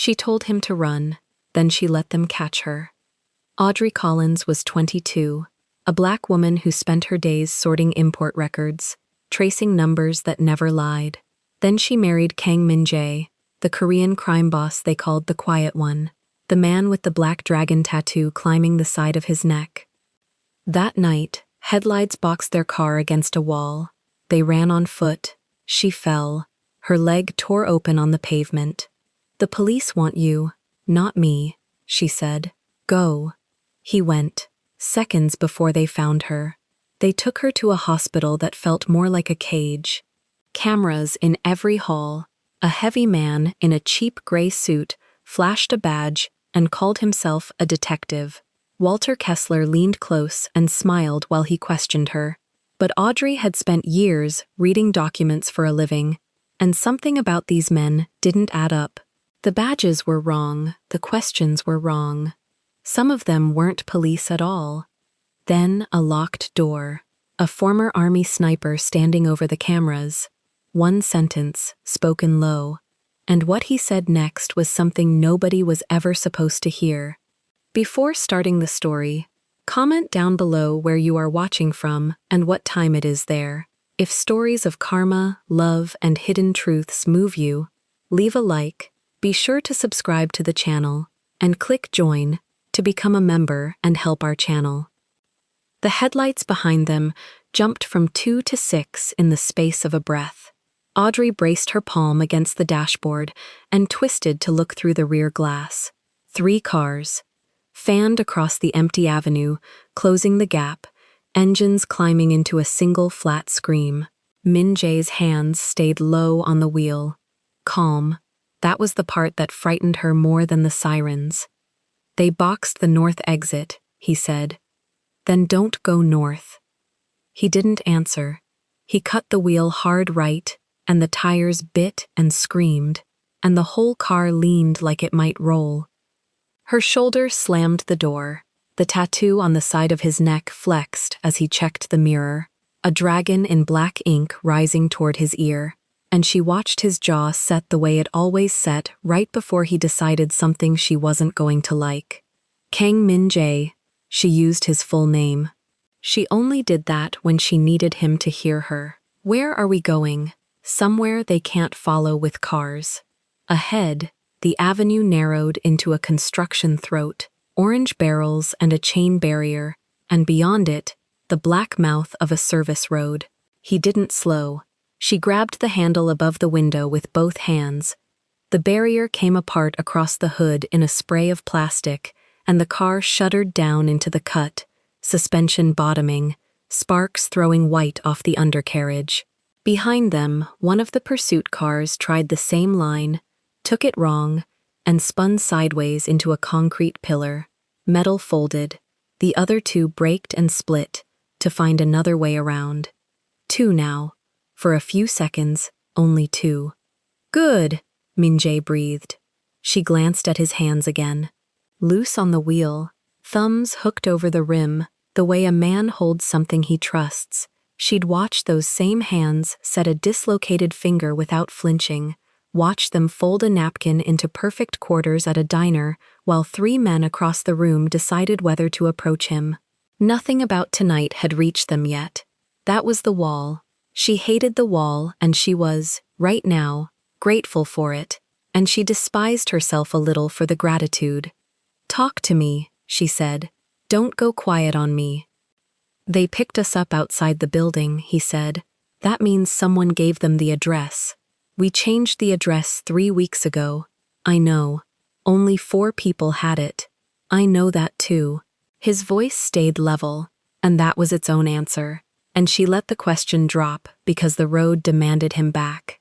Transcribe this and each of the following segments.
She told him to run, then she let them catch her. Audrey Collins was 22, a black woman who spent her days sorting import records, tracing numbers that never lied. Then she married Kang Min-jae, the Korean crime boss they called the Quiet One, the man with the black dragon tattoo climbing the side of his neck. That night, headlights boxed their car against a wall. They ran on foot. She fell. Her leg tore open on the pavement. "The police want you, not me," she said. "Go." He went, seconds before they found her. They took her to a hospital that felt more like a cage. Cameras in every hall. A heavy man in a cheap gray suit flashed a badge and called himself a detective. Walter Kessler leaned close and smiled while he questioned her. But Audrey had spent years reading documents for a living, and something about these men didn't add up. The badges were wrong, the questions were wrong. Some of them weren't police at all. Then a locked door. A former army sniper standing over the cameras. One sentence, spoken low. And what he said next was something nobody was ever supposed to hear. Before starting the story, comment down below where you are watching from and what time it is there. If stories of karma, love, and hidden truths move you, leave a like, be sure to subscribe to the channel, and click join to become a member and help our channel. The headlights behind them jumped from 2 to 6 in the space of a breath. Audrey braced her palm against the dashboard and twisted to look through the rear glass. 3 cars, fanned across the empty avenue, closing the gap, engines climbing into a single flat scream. Min-jae's hands stayed low on the wheel. Calm. That was the part that frightened her more than the sirens. "They boxed the north exit," he said. "Then don't go north." He didn't answer. He cut the wheel hard right, and the tires bit and screamed, and the whole car leaned like it might roll. Her shoulder slammed the door. The tattoo on the side of his neck flexed as he checked the mirror, a dragon in black ink rising toward his ear, and she watched his jaw set the way it always set right before he decided something she wasn't going to like. Kang Min-jae, she used his full name. She only did that when she needed him to hear her. "Where are we going?" "Somewhere they can't follow with cars." Ahead, the avenue narrowed into a construction throat, orange barrels and a chain barrier, and beyond it, the black mouth of a service road. He didn't slow. She grabbed the handle above the window with both hands. The barrier came apart across the hood in a spray of plastic, and the car shuddered down into the cut, suspension bottoming, sparks throwing white off the undercarriage. Behind them, one of the pursuit cars tried the same line, took it wrong, and spun sideways into a concrete pillar. Metal folded. The other 2 braked and split to find another way around. 2 now. For a few seconds, only 2. "Good," Min-jae breathed. She glanced at his hands again. Loose on the wheel, thumbs hooked over the rim, the way a man holds something he trusts. She'd watched those same hands set a dislocated finger without flinching, watched them fold a napkin into perfect quarters at a diner while 3 men across the room decided whether to approach him. Nothing about tonight had reached them yet. That was the wall. She hated the wall, and she was, right now, grateful for it, and she despised herself a little for the gratitude. "Talk to me," she said. "Don't go quiet on me." "They picked us up outside the building," he said. "That means someone gave them the address. We changed the address 3 weeks ago. I know. Only 4 people had it. I know that too." His voice stayed level, and that was its own answer, and she let the question drop because the road demanded him back.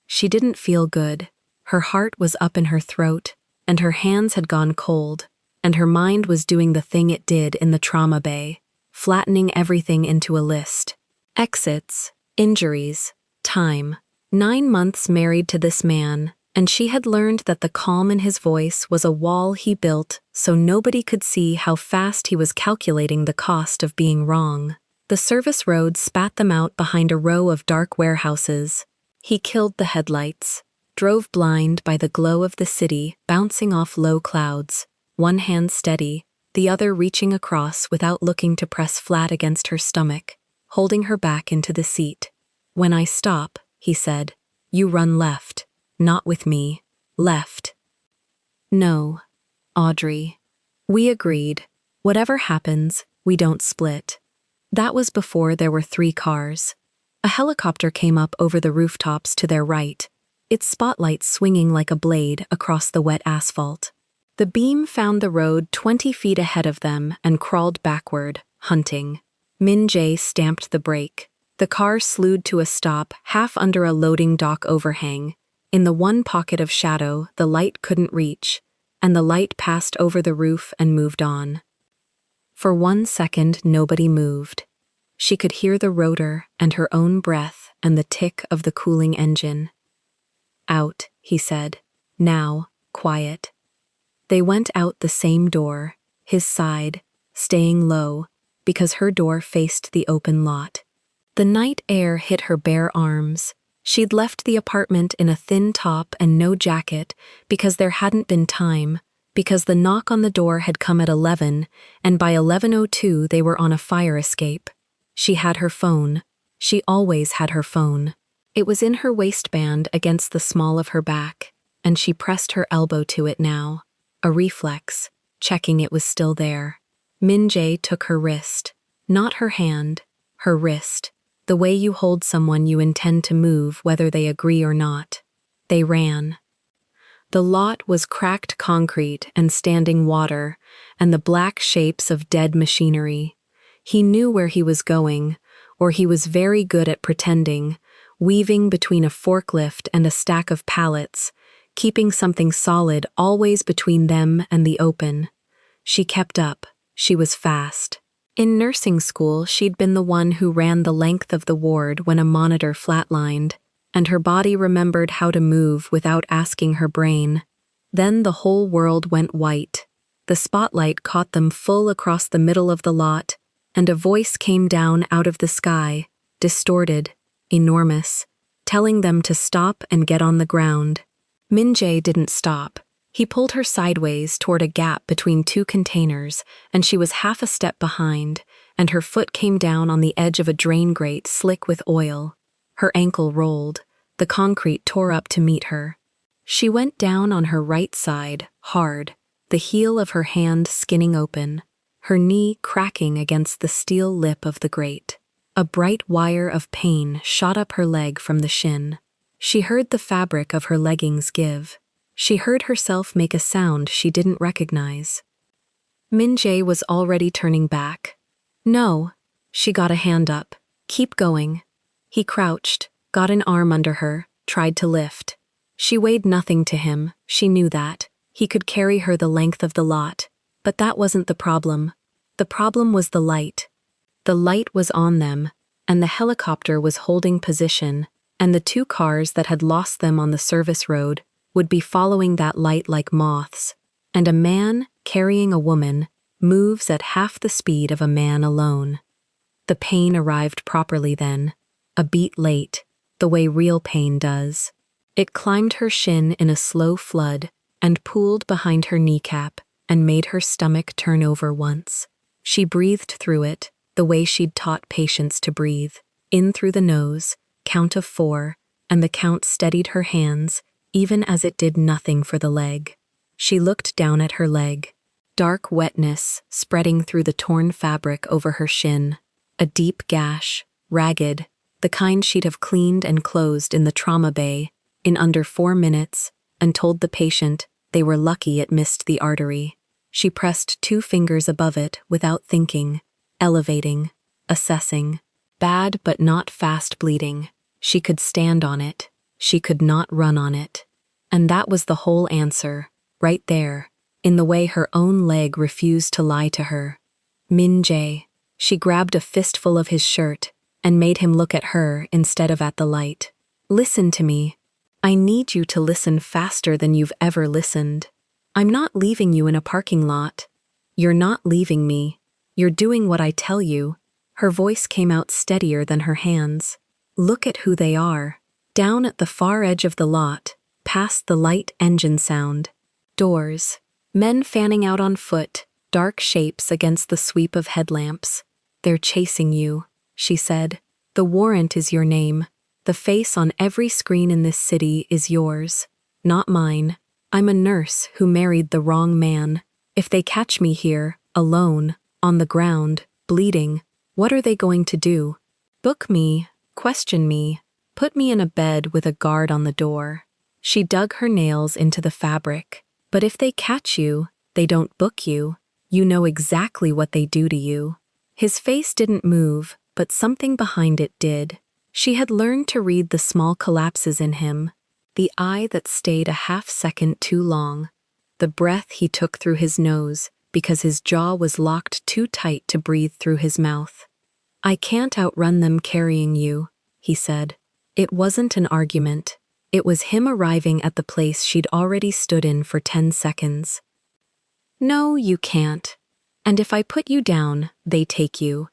She didn't feel good. Her heart was up in her throat, and her hands had gone cold, and her mind was doing the thing it did in the trauma bay, flattening everything into a list. Exits, injuries, time. 9 months married to this man, and she had learned that the calm in his voice was a wall he built so nobody could see how fast he was calculating the cost of being wrong. The service road spat them out behind a row of dark warehouses. He killed the headlights. drove blind by the glow of the city bouncing off low clouds, one hand steady, the other reaching across without looking to press flat against her stomach, holding her back into the seat. "When I stop," he said, "you run left. Not with me. Left." "No, Audrey." We agreed. Whatever happens, we don't split. That was before there were 3 cars. A helicopter came up over the rooftops to their right, its spotlight swinging like a blade across the wet asphalt. The beam found the road 20 feet ahead of them and crawled backward, hunting. Min Jae stamped the brake. The car slewed to a stop half under a loading dock overhang. In the one pocket of shadow the light couldn't reach, and the light passed over the roof and moved on. For 1 second nobody moved. She could hear the rotor and her own breath and the tick of the cooling engine. "Out," he said. "Now, quiet." They went out the same door, his side, staying low, because her door faced the open lot. The night air hit her bare arms. She'd left the apartment in a thin top and no jacket because there hadn't been time, because the knock on the door had come at 11, and by 11:02 they were on a fire escape. She had her phone. She always had her phone. It was in her waistband against the small of her back, and she pressed her elbow to it now, a reflex, checking it was still there. Min Jae took her wrist. Not her hand, her wrist, the way you hold someone you intend to move whether they agree or not. They ran. The lot was cracked concrete and standing water, and the black shapes of dead machinery. He knew where he was going, or he was very good at pretending, weaving between a forklift and a stack of pallets, keeping something solid always between them and the open. She kept up. She was fast. In nursing school, she'd been the one who ran the length of the ward when a monitor flatlined, and her body remembered how to move without asking her brain. Then the whole world went white. The spotlight caught them full across the middle of the lot, and a voice came down out of the sky, distorted, enormous, telling them to stop and get on the ground. Min Jae didn't stop. He pulled her sideways toward a gap between 2 containers, and she was half a step behind, and her foot came down on the edge of a drain grate slick with oil. Her ankle rolled. The concrete tore up to meet her. She went down on her right side, hard, the heel of her hand skinning open, her knee cracking against the steel lip of the grate. A bright wire of pain shot up her leg from the shin. She heard the fabric of her leggings give. She heard herself make a sound she didn't recognize. Min Jae was already turning back. "No." She got a hand up. "Keep going." He crouched, got an arm under her, tried to lift. She weighed nothing to him, she knew that. He could carry her the length of the lot. But that wasn't the problem. The problem was the light. The light was on them, and the helicopter was holding position, and the 2 cars that had lost them on the service road would be following that light like moths, and a man carrying a woman moves at half the speed of a man alone. The pain arrived properly then, a beat late, the way real pain does. It climbed her shin in a slow flood and pooled behind her kneecap and made her stomach turn over once. She breathed through it, the way she'd taught patients to breathe, in through the nose, count of 4, and the count steadied her hands, even as it did nothing for the leg. She looked down at her leg. Dark wetness spreading through the torn fabric over her shin. A deep gash, ragged, the kind she'd have cleaned and closed in the trauma bay in under 4 minutes, and told the patient they were lucky it missed the artery. She pressed 2 fingers above it without thinking, elevating, assessing. Bad but not fast bleeding. She could stand on it. She could not run on it. And that was the whole answer, right there, in the way her own leg refused to lie to her. Min Jae. She grabbed a fistful of his shirt and made him look at her instead of at the light. "Listen to me. I need you to listen faster than you've ever listened. I'm not leaving you in a parking lot. You're not leaving me. You're doing what I tell you." Her voice came out steadier than her hands. "Look at who they are. Down at the far edge of the lot, past the light engine sound. Doors. Men fanning out on foot, dark shapes against the sweep of headlamps. "They're chasing you," she said. "The warrant is your name. The face on every screen in this city is yours, not mine. I'm a nurse who married the wrong man. If they catch me here, alone, on the ground, bleeding, what are they going to do? Book me, question me, put me in a bed with a guard on the door." She dug her nails into the fabric. "But if they catch you, they don't book you. You know exactly what they do to you." His face didn't move, but something behind it did. She had learned to read the small collapses in him, the eye that stayed a half-second too long, the breath he took through his nose because his jaw was locked too tight to breathe through his mouth. "I can't outrun them carrying you," he said. It wasn't an argument. It was him arriving at the place she'd already stood in for 10 seconds. "No, you can't. And if I put you down, they take you.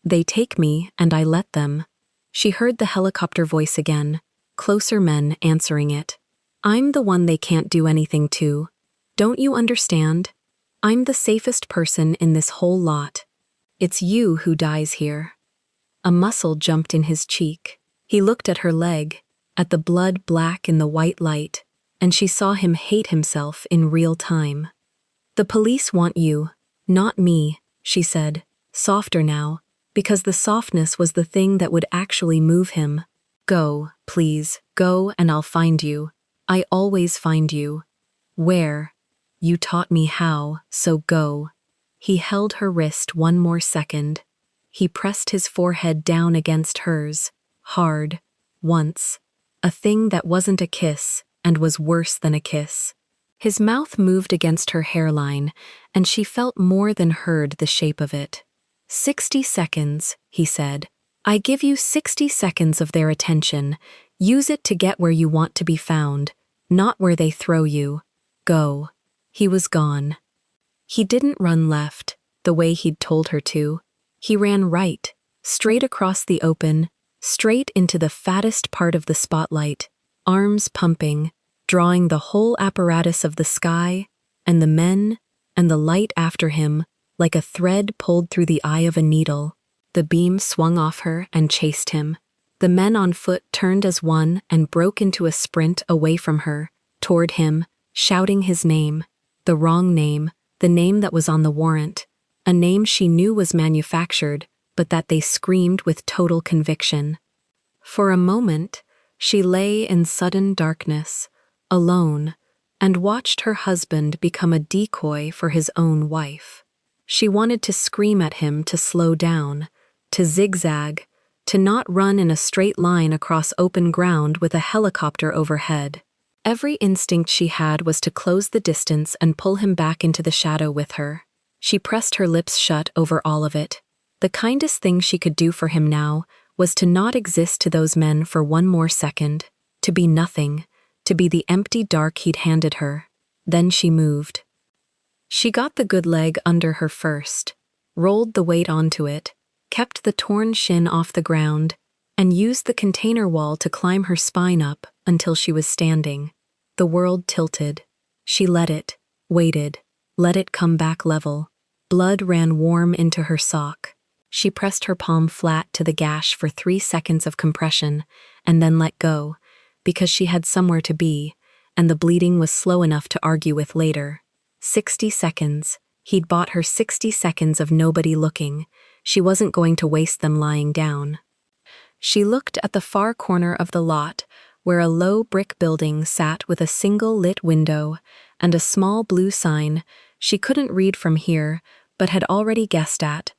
They take me, and I let them." She heard the helicopter voice again, closer men answering it. "I'm the one they can't do anything to. Don't you understand? I'm the safest person in this whole lot. It's you who dies here." A muscle jumped in his cheek. He looked at her leg, at the blood black in the white light, and she saw him hate himself in real time. "The police want you, not me," she said, softer now, because the softness was the thing that would actually move him. "Go, please, go and I'll find you. I always find you." "Where?" "You taught me how, so go." He held her wrist one more second. He pressed his forehead down against hers, hard, once. A thing that wasn't a kiss and was worse than a kiss. His mouth moved against her hairline, and she felt more than heard the shape of it. 60 seconds, he said. "I give you 60 seconds of their attention. Use it to get where you want to be found, not where they throw you. Go." He was gone. He didn't run left, the way he'd told her to. He ran right, straight across the open, straight into the fattest part of the spotlight, arms pumping, drawing the whole apparatus of the sky, and the men, and the light after him, like a thread pulled through the eye of a needle. The beam swung off her and chased him. The men on foot turned as one and broke into a sprint away from her, toward him, shouting his name. The wrong name, the name that was on the warrant. A name she knew was manufactured, but that they screamed with total conviction. For a moment, she lay in sudden darkness, alone, and watched her husband become a decoy for his own wife. She wanted to scream at him to slow down, to zigzag, to not run in a straight line across open ground with a helicopter overhead. Every instinct she had was to close the distance and pull him back into the shadow with her. She pressed her lips shut over all of it. The kindest thing she could do for him now was to not exist to those men for one more second, to be nothing, to be the empty dark he'd handed her. Then she moved. She got the good leg under her first, rolled the weight onto it, kept the torn shin off the ground, and used the container wall to climb her spine up until she was standing. The world tilted. She let it, waited, let it come back level. Blood ran warm into her sock. She pressed her palm flat to the gash for 3 seconds of compression, and then let go, because she had somewhere to be, and the bleeding was slow enough to argue with later. 60 seconds. He'd bought her 60 seconds of nobody looking. She wasn't going to waste them lying down. She looked at the far corner of the lot, where a low brick building sat with a single lit window and a small blue sign she couldn't read from here, but had already guessed at,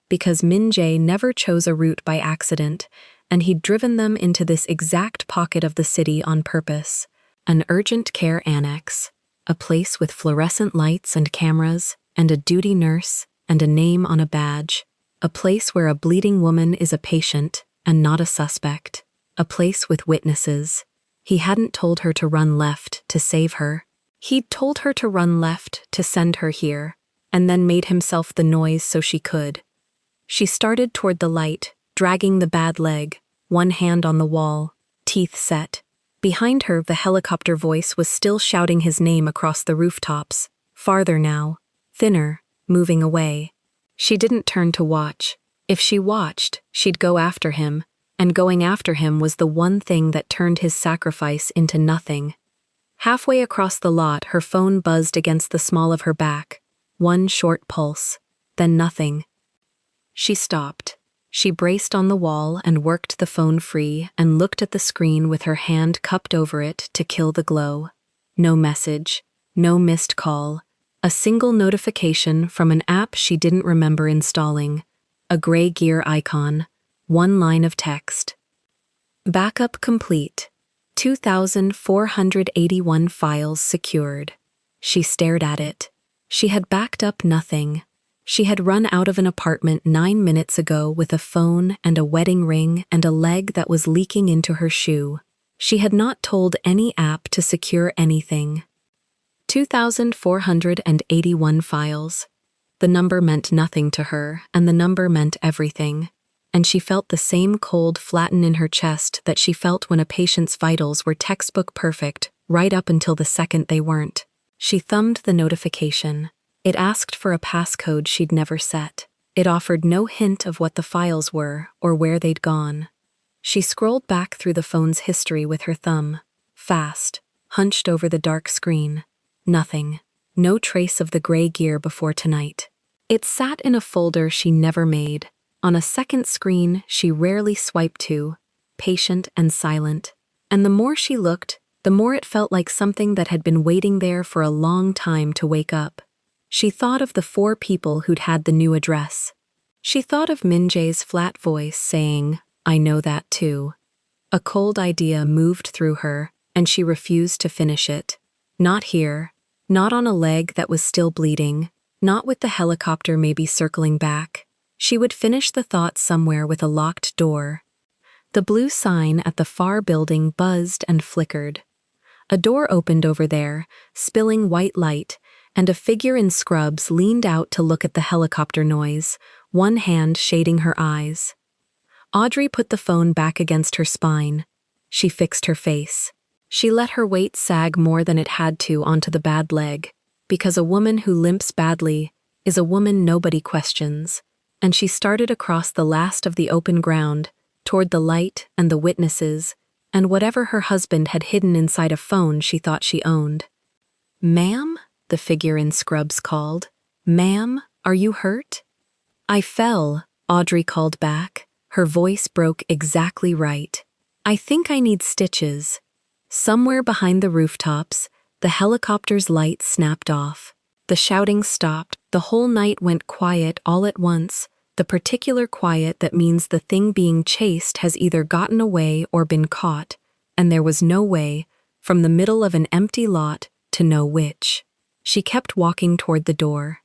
because Min-jae never chose a route by accident, and he'd driven them into this exact pocket of the city on purpose. An urgent care annex, a place with fluorescent lights and cameras, and a duty nurse, and a name on a badge. A place where a bleeding woman is a patient and not a suspect. A place with witnesses. He hadn't told her to run left to save her. He'd told her to run left to send her here, and then made himself the noise so she could. She started toward the light, dragging the bad leg, one hand on the wall, teeth set. Behind her, the helicopter voice was still shouting his name across the rooftops. Farther now. Thinner. Moving away. She didn't turn to watch. If she watched, she'd go after him, and going after him was the one thing that turned his sacrifice into nothing. Halfway across the lot, her phone buzzed against the small of her back. One short pulse. Then nothing. She stopped. She braced on the wall and worked the phone free and looked at the screen with her hand cupped over it to kill the glow. No message. No missed call. A single notification from an app she didn't remember installing. A gray gear icon. One line of text. Backup complete. 2,481 files secured. She stared at it. She had backed up nothing. She had run out of an apartment 9 minutes ago with a phone and a wedding ring and a leg that was leaking into her shoe. She had not told any app to secure anything. 2,481 files. The number meant nothing to her, and the number meant everything. And she felt the same cold flatten in her chest that she felt when a patient's vitals were textbook perfect, right up until the second they weren't. She thumbed the notification. It asked for a passcode she'd never set. It offered no hint of what the files were or where they'd gone. She scrolled back through the phone's history with her thumb. Fast, hunched over the dark screen. Nothing. No trace of the gray gear before tonight. It sat in a folder she never made. On a second screen she rarely swiped to, patient and silent. And the more she looked, the more it felt like something that had been waiting there for a long time to wake up. She thought of the 4 people who'd had the new address. She thought of Minjae's flat voice saying, "I know that too." A cold idea moved through her, and she refused to finish it. Not here. Not on a leg that was still bleeding. Not with the helicopter maybe circling back. She would finish the thought somewhere with a locked door. The blue sign at the far building buzzed and flickered. A door opened over there, spilling white light, and a figure in scrubs leaned out to look at the helicopter noise, one hand shading her eyes. Audrey put the phone back against her spine. She fixed her face. She let her weight sag more than it had to onto the bad leg, because a woman who limps badly is a woman nobody questions, and she started across the last of the open ground, toward the light and the witnesses, and whatever her husband had hidden inside a phone she thought she owned. "Ma'am?" the figure in scrubs called. "Ma'am, are you hurt?" "I fell," Audrey called back. Her voice broke exactly right. "I think I need stitches." Somewhere behind the rooftops, the helicopter's light snapped off. The shouting stopped. The whole night went quiet all at once, the particular quiet that means the thing being chased has either gotten away or been caught, and there was no way, from the middle of an empty lot, to know which. She kept walking toward the door.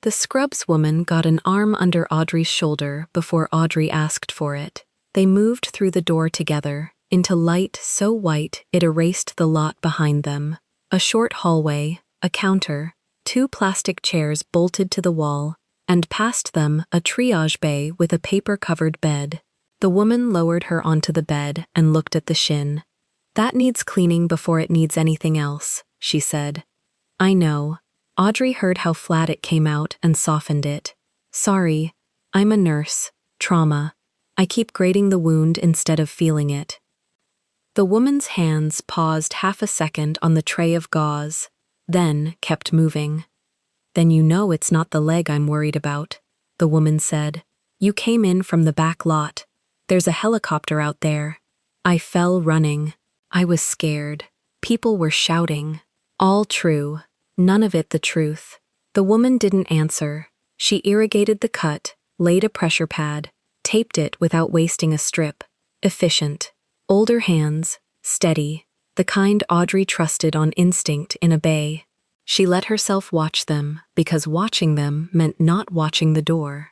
The scrubs woman got an arm under Audrey's shoulder before Audrey asked for it. They moved through the door together, into light so white it erased the lot behind them. A short hallway, a counter, 2 plastic chairs bolted to the wall, and past them a triage bay with a paper-covered bed. The woman lowered her onto the bed and looked at the shin. "That needs cleaning before it needs anything else," she said. "I know." Audrey heard how flat it came out and softened it. "Sorry, I'm a nurse. Trauma. I keep grading the wound instead of feeling it." The woman's hands paused half a second on the tray of gauze, then kept moving. "Then you know it's not the leg I'm worried about," the woman said. "You came in from the back lot. There's a helicopter out there. I fell running. I was scared. People were shouting. All true. None of it the truth." The woman didn't answer. She irrigated the cut, laid a pressure pad, taped it without wasting a strip. Efficient. Older hands, steady, the kind Audrey trusted on instinct in a bay. She let herself watch them, because watching them meant not watching the door.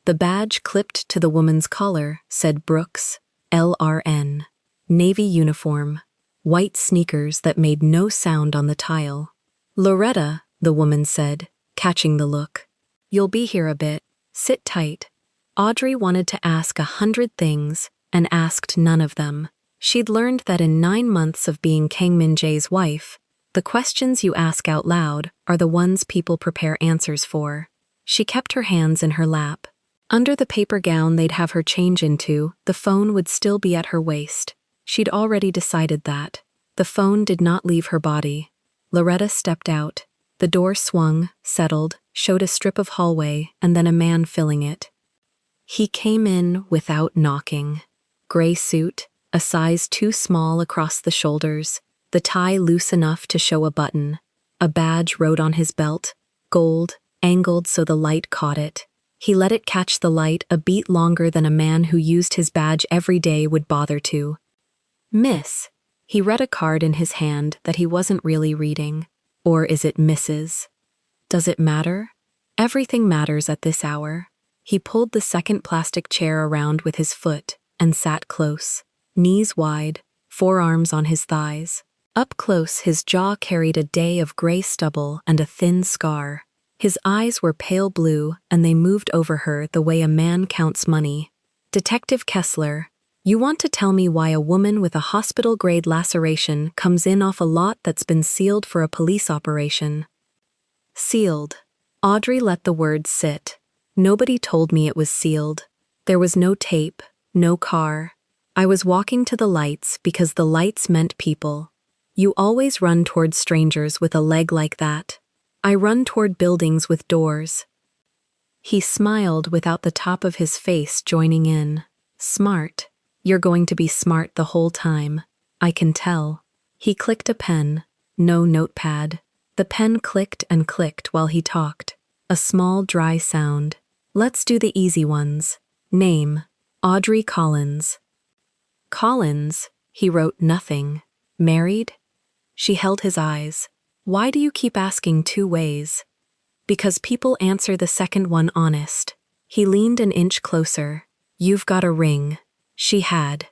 The badge clipped to the woman's collar said Brooks, LRN. Navy uniform. White sneakers that made no sound on the tile. "Loretta," the woman said, catching the look. "You'll be here a bit. Sit tight." Audrey wanted to ask 100 things, and asked none of them. She'd learned that in 9 months of being Kang Min-jae's wife, the questions you ask out loud are the ones people prepare answers for. She kept her hands in her lap. Under the paper gown they'd have her change into, the phone would still be at her waist. She'd already decided that. The phone did not leave her body. Loretta stepped out. The door swung, settled, showed a strip of hallway, and then a man filling it. He came in without knocking. Gray suit, a size too small across the shoulders, the tie loose enough to show a button. A badge rode on his belt, gold, angled so the light caught it. He let it catch the light a beat longer than a man who used his badge every day would bother to. Miss. He read a card in his hand that he wasn't really reading. Or is it Mrs.? Does it matter? Everything matters at this hour. He pulled the second plastic chair around with his foot and sat close, knees wide, forearms on his thighs. Up close, his jaw carried a day of gray stubble and a thin scar. His eyes were pale blue, and they moved over her the way a man counts money. Detective Kessler, you want to tell me why a woman with a hospital-grade laceration comes in off a lot that's been sealed for a police operation? Sealed. Audrey let the word sit. Nobody told me it was sealed. There was no tape, no car. I was walking to the lights because the lights meant people. You always run toward strangers with a leg like that. I run toward buildings with doors. He smiled without the top of his face joining in. Smart. You're going to be smart the whole time. I can tell. He clicked a pen. No notepad. The pen clicked and clicked while he talked. A small, dry sound. Let's do the easy ones. Name. Audrey Collins. Collins? He wrote nothing. Married? She held his eyes. Why do you keep asking 2 ways? Because people answer the second one honest. He leaned an inch closer. You've got a ring. She had.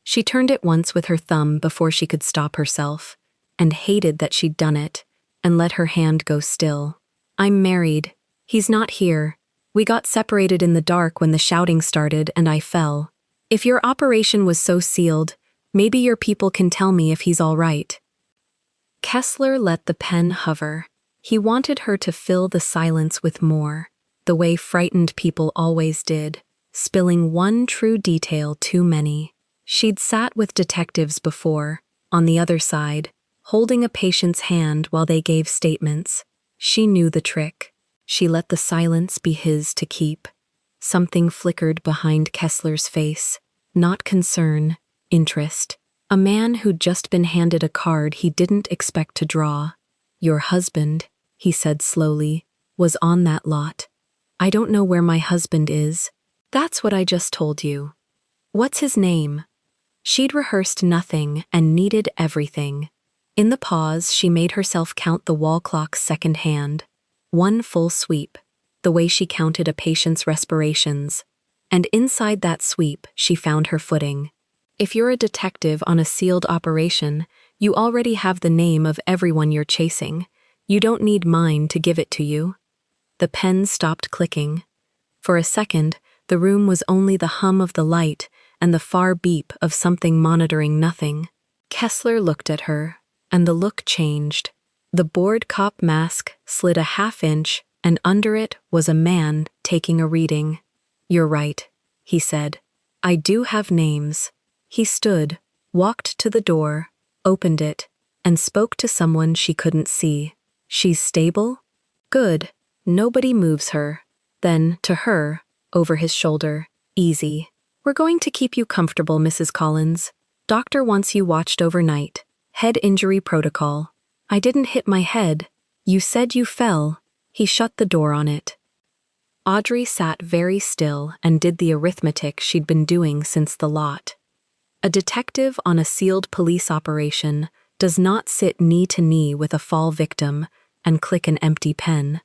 She turned it once with her thumb before she could stop herself, and hated that she'd done it, and let her hand go still. I'm married. He's not here. We got separated in the dark when the shouting started and I fell. If your operation was so sealed, maybe your people can tell me if he's all right. Kessler let the pen hover. He wanted her to fill the silence with more, the way frightened people always did, spilling one true detail too many. She'd sat with detectives before, on the other side, holding a patient's hand while they gave statements. She knew the trick. She let the silence be his to keep. Something flickered behind Kessler's face. Not concern, interest. A man who'd just been handed a card he didn't expect to draw. Your husband, he said slowly, was on that lot. I don't know where my husband is. That's what I just told you. What's his name? She'd rehearsed nothing and needed everything. In the pause, she made herself count the wall clock's second hand. 1 full sweep, the way she counted a patient's respirations. And inside that sweep, she found her footing. If you're a detective on a sealed operation, you already have the name of everyone you're chasing. You don't need mine to give it to you. The pen stopped clicking. For a second, the room was only the hum of the light and the far beep of something monitoring nothing. Kessler looked at her, and the look changed. The bored cop mask slid a half-inch, and under it was a man taking a reading. You're right, he said. I do have names. He stood, walked to the door, opened it, and spoke to someone she couldn't see. She's stable? Good. Nobody moves her. Then, to her, over his shoulder, easy. We're going to keep you comfortable, Mrs. Collins. Doctor wants you watched overnight. Head injury protocol. I didn't hit my head. You said you fell. He shut the door on it. Audrey sat very still and did the arithmetic she'd been doing since the lot. A detective on a sealed police operation does not sit knee to knee with a fall victim and click an empty pen.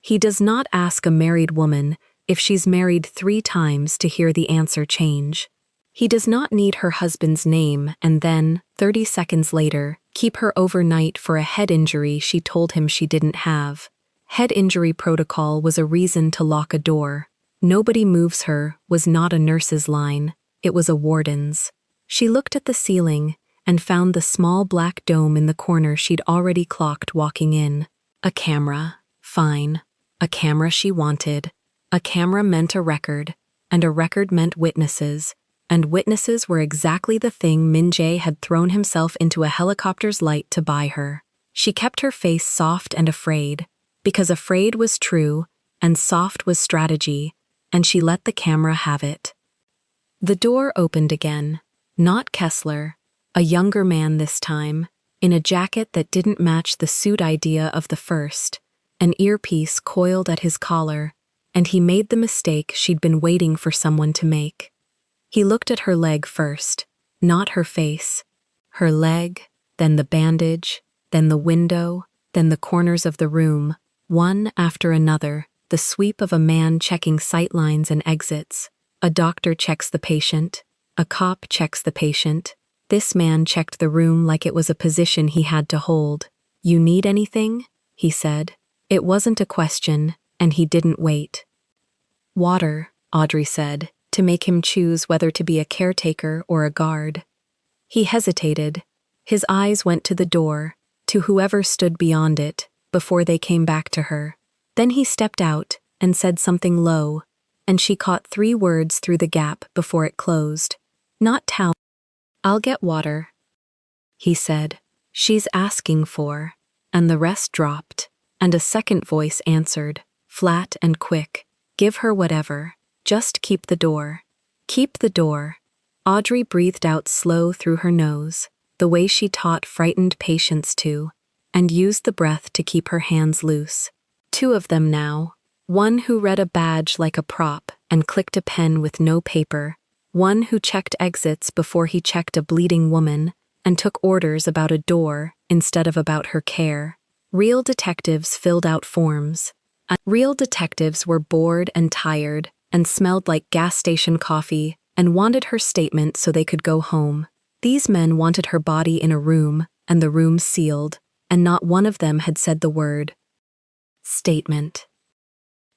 He does not ask a married woman if she's married 3 times to hear the answer change. He does not need her husband's name and then, 30 seconds later, keep her overnight for a head injury she told him she didn't have. Head injury protocol was a reason to lock a door. Nobody moves her was not a nurse's line, it was a warden's. She looked at the ceiling and found the small black dome in the corner she'd already clocked walking in. A camera. Fine. A camera she wanted. A camera meant a record, and a record meant witnesses, and witnesses were exactly the thing Min-jae had thrown himself into a helicopter's light to buy her. She kept her face soft and afraid, because afraid was true, and soft was strategy, and she let the camera have it. The door opened again. Not Kessler, a younger man this time, in a jacket that didn't match the suit idea of the first, an earpiece coiled at his collar, and he made the mistake she'd been waiting for someone to make. He looked at her leg first, not her face. Her leg, then the bandage, then the window, then the corners of the room, one after another, the sweep of a man checking sightlines and exits. A doctor checks the patient. A cop checks the patient. This man checked the room like it was a position he had to hold. "You need anything?" he said. It wasn't a question, and he didn't wait. "Water," Audrey said, to make him choose whether to be a caretaker or a guard. He hesitated. His eyes went to the door, to whoever stood beyond it, before they came back to her. Then he stepped out and said something low, and she caught 3 words through the gap before it closed. "Not towel." "I'll get water," he said. "She's asking for," and the rest dropped, and a second voice answered, flat and quick. "Give her whatever. Just keep the door." "Keep the door." Audrey breathed out slow through her nose, the way she taught frightened patients to, and used the breath to keep her hands loose. 2 of them now. One who read a badge like a prop and clicked a pen with no paper. One who checked exits before he checked a bleeding woman and took orders about a door instead of about her care. Real detectives filled out forms. Real detectives were bored and tired and smelled like gas station coffee and wanted her statement so they could go home. These men wanted her body in a room and the room sealed, and not one of them had said the word statement.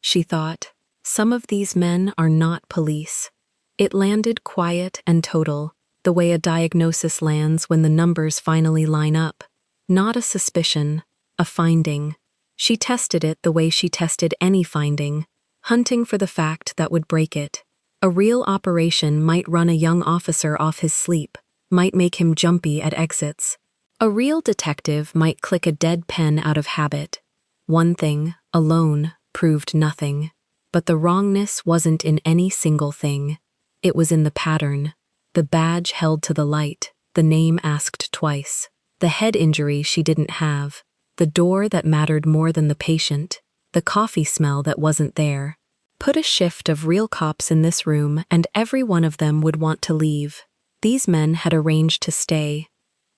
She thought, some of these men are not police. It landed quiet and total, the way a diagnosis lands when the numbers finally line up. Not a suspicion, a finding. She tested it the way she tested any finding, hunting for the fact that would break it. A real operation might run a young officer off his sleep, might make him jumpy at exits. A real detective might click a dead pen out of habit. One thing, alone, proved nothing. But the wrongness wasn't in any single thing. It was in the pattern. The badge held to the light, the name asked twice. The head injury she didn't have. The door that mattered more than the patient. The coffee smell that wasn't there. Put a shift of real cops in this room and every one of them would want to leave. These men had arranged to stay.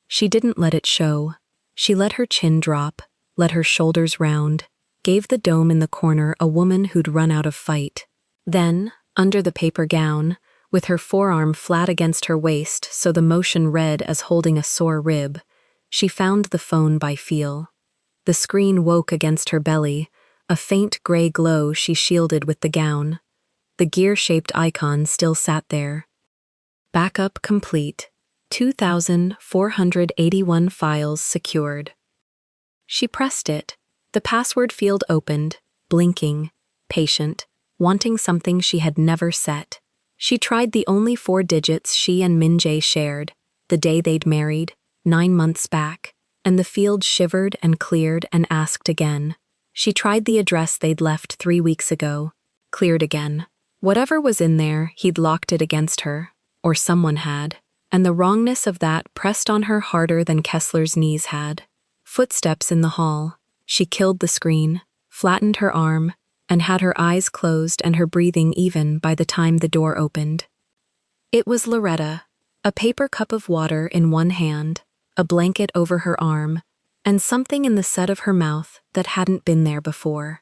She didn't let it show. She let her chin drop, let her shoulders round, gave the dome in the corner a woman who'd run out of fight. Then, under the paper gown, with her forearm flat against her waist so the motion read as holding a sore rib, she found the phone by feel. The screen woke against her belly, a faint gray glow she shielded with the gown. The gear-shaped icon still sat there. Backup complete. 2,481 files secured. She pressed it. The password field opened, blinking, patient, wanting something she had never set. She tried the only 4 digits she and Min-jae shared, the day they'd married, 9 months back, and the field shivered and cleared and asked again. She tried the address they'd left 3 weeks ago, cleared again. Whatever was in there, he'd locked it against her, or someone had, and the wrongness of that pressed on her harder than Kessler's knees had. Footsteps in the hall. She killed the screen, flattened her arm, and had her eyes closed and her breathing even by the time the door opened. It was Loretta, a paper cup of water in one hand, a blanket over her arm, and something in the set of her mouth that hadn't been there before.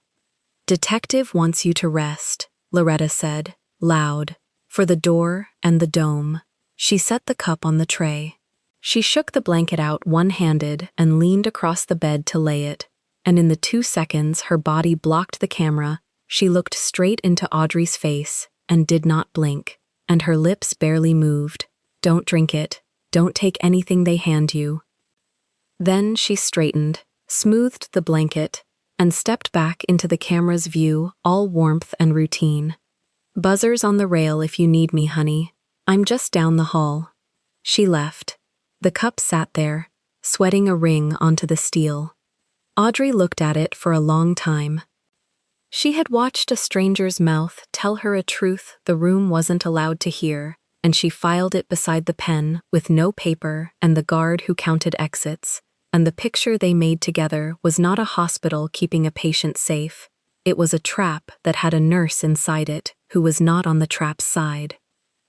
"Detective wants you to rest," Loretta said, loud, for the door and the dome. She set the cup on the tray. She shook the blanket out one-handed and leaned across the bed to lay it, and in the 2 seconds her body blocked the camera, she looked straight into Audrey's face and did not blink, and her lips barely moved. Don't drink it. Don't take anything they hand you. Then she straightened, smoothed the blanket, and stepped back into the camera's view, all warmth and routine. Buzzers on the rail if you need me, honey. I'm just down the hall. She left. The cup sat there, sweating a ring onto the steel. Audrey looked at it for a long time. She had watched a stranger's mouth tell her a truth the room wasn't allowed to hear, and she filed it beside the pen with no paper and the guard who counted exits, and the picture they made together was not a hospital keeping a patient safe. It was a trap that had a nurse inside it who was not on the trap's side.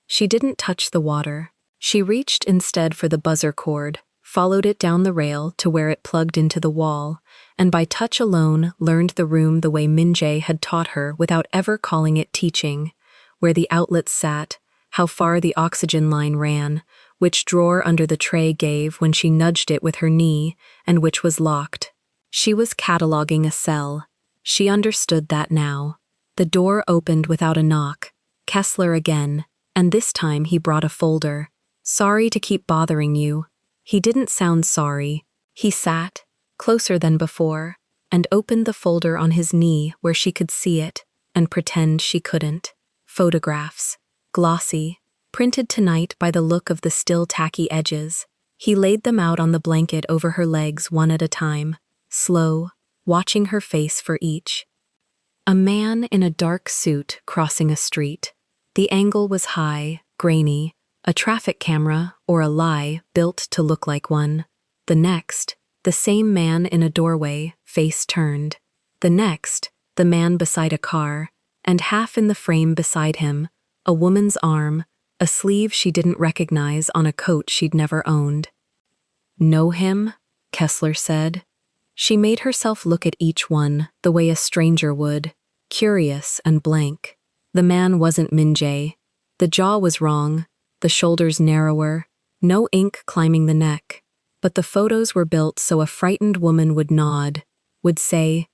She didn't touch the water. She reached instead for the buzzer cord, followed it down the rail to where it plugged into the wall, and by touch alone learned the room the way Min-jae had taught her without ever calling it teaching, where the outlets sat, how far the oxygen line ran, which drawer under the tray gave when she nudged it with her knee, and which was locked. She was cataloging a cell. She understood that now. The door opened without a knock. Kessler again, and this time he brought a folder. Sorry to keep bothering you. He didn't sound sorry. He sat, closer than before, and opened the folder on his knee where she could see it, and pretend she couldn't. Photographs. Glossy. Printed tonight by the look of the still tacky edges. He laid them out on the blanket over her legs one at a time, slow, watching her face for each. A man in a dark suit crossing a street. The angle was high, grainy, a traffic camera or a lie built to look like one. The next, the same man in a doorway, face turned. The next, the man beside a car, and half in the frame beside him, a woman's arm, a sleeve she didn't recognize on a coat she'd never owned. Know him? Kessler said. She made herself look at each one the way a stranger would, curious and blank. The man wasn't Min-jae. The jaw was wrong, the shoulders narrower, no ink climbing the neck. But the photos were built so a frightened woman would nod, would say,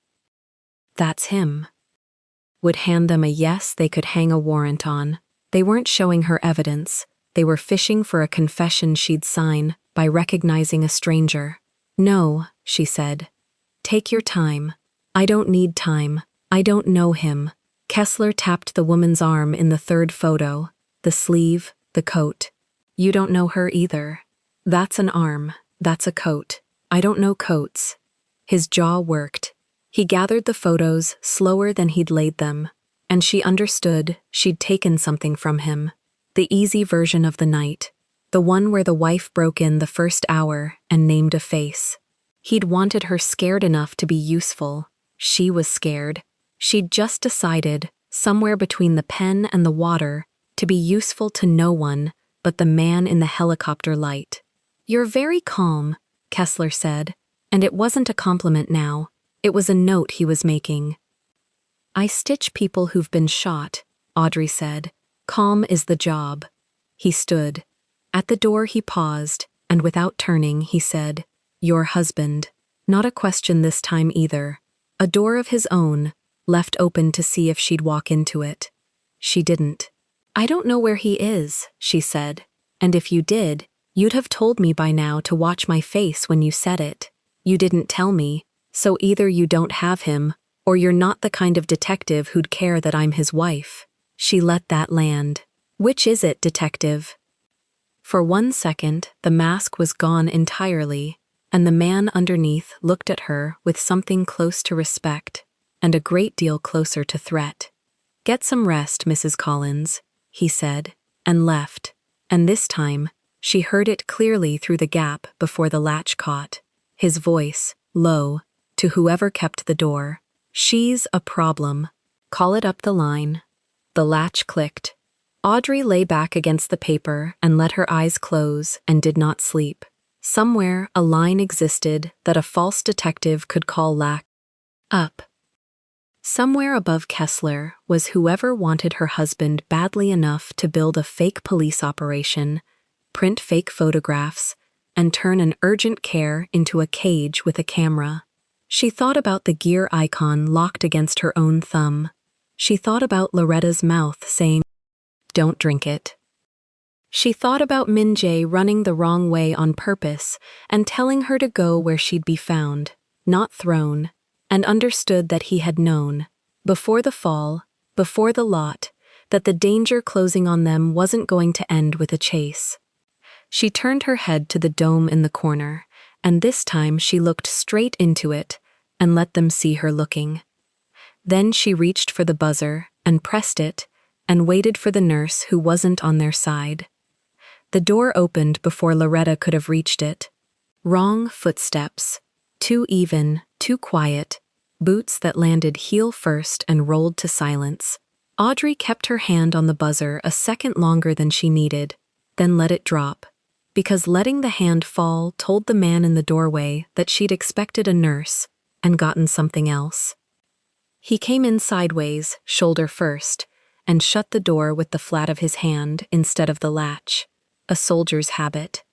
"That's him." Would hand them a yes they could hang a warrant on. They weren't showing her evidence. They were fishing for a confession she'd sign by recognizing a stranger. "No," she said. "Take your time." "I don't need time. I don't know him." Kessler tapped the woman's arm in the third photo, the sleeve, the coat. "You don't know her either. That's an arm. That's a coat. I don't know coats." His jaw worked. He gathered the photos slower than he'd laid them, and she understood she'd taken something from him. The easy version of the night, the one where the wife broke in the first hour and named a face. He'd wanted her scared enough to be useful. She was scared. She'd just decided, somewhere between the pen and the water, to be useful to no one but the man in the helicopter light. "You're very calm," Kessler said, and it wasn't a compliment now. It was a note he was making. "I stitch people who've been shot," Audrey said. "Calm is the job." He stood. At the door he paused, and without turning he said, "Your husband." Not a question this time either. A door of his own, left open to see if she'd walk into it. She didn't. "I don't know where he is," she said, "and if you did, you'd have told me by now to watch my face when you said it. You didn't tell me, so either you don't have him, or you're not the kind of detective who'd care that I'm his wife." She let that land. "Which is it, detective?" For 1 second, the mask was gone entirely, and the man underneath looked at her with something close to respect, and a great deal closer to threat. "Get some rest, Mrs. Collins," he said, and left, and this time, she heard it clearly through the gap before the latch caught. His voice, low, to whoever kept the door. "She's a problem. Call it up the line." The latch clicked. Audrey lay back against the paper and let her eyes close and did not sleep. Somewhere a line existed that a false detective could call up. Somewhere above Kessler was whoever wanted her husband badly enough to build a fake police operation, print fake photographs, and turn an urgent care into a cage with a camera. She thought about the gear icon locked against her own thumb. She thought about Loretta's mouth saying, "Don't drink it." She thought about Min-jae running the wrong way on purpose and telling her to go where she'd be found, not thrown, and understood that he had known, before the fall, before the lot, that the danger closing on them wasn't going to end with a chase. She turned her head to the dome in the corner, and this time she looked straight into it and let them see her looking. Then she reached for the buzzer and pressed it and waited for the nurse who wasn't on their side. The door opened before Loretta could have reached it. Wrong footsteps, too even, too quiet, boots that landed heel first and rolled to silence. Audrey kept her hand on the buzzer a second longer than she needed, then let it drop, because letting the hand fall told the man in the doorway that she'd expected a nurse and gotten something else. He came in sideways, shoulder first, and shut the door with the flat of his hand instead of the latch, a soldier's habit.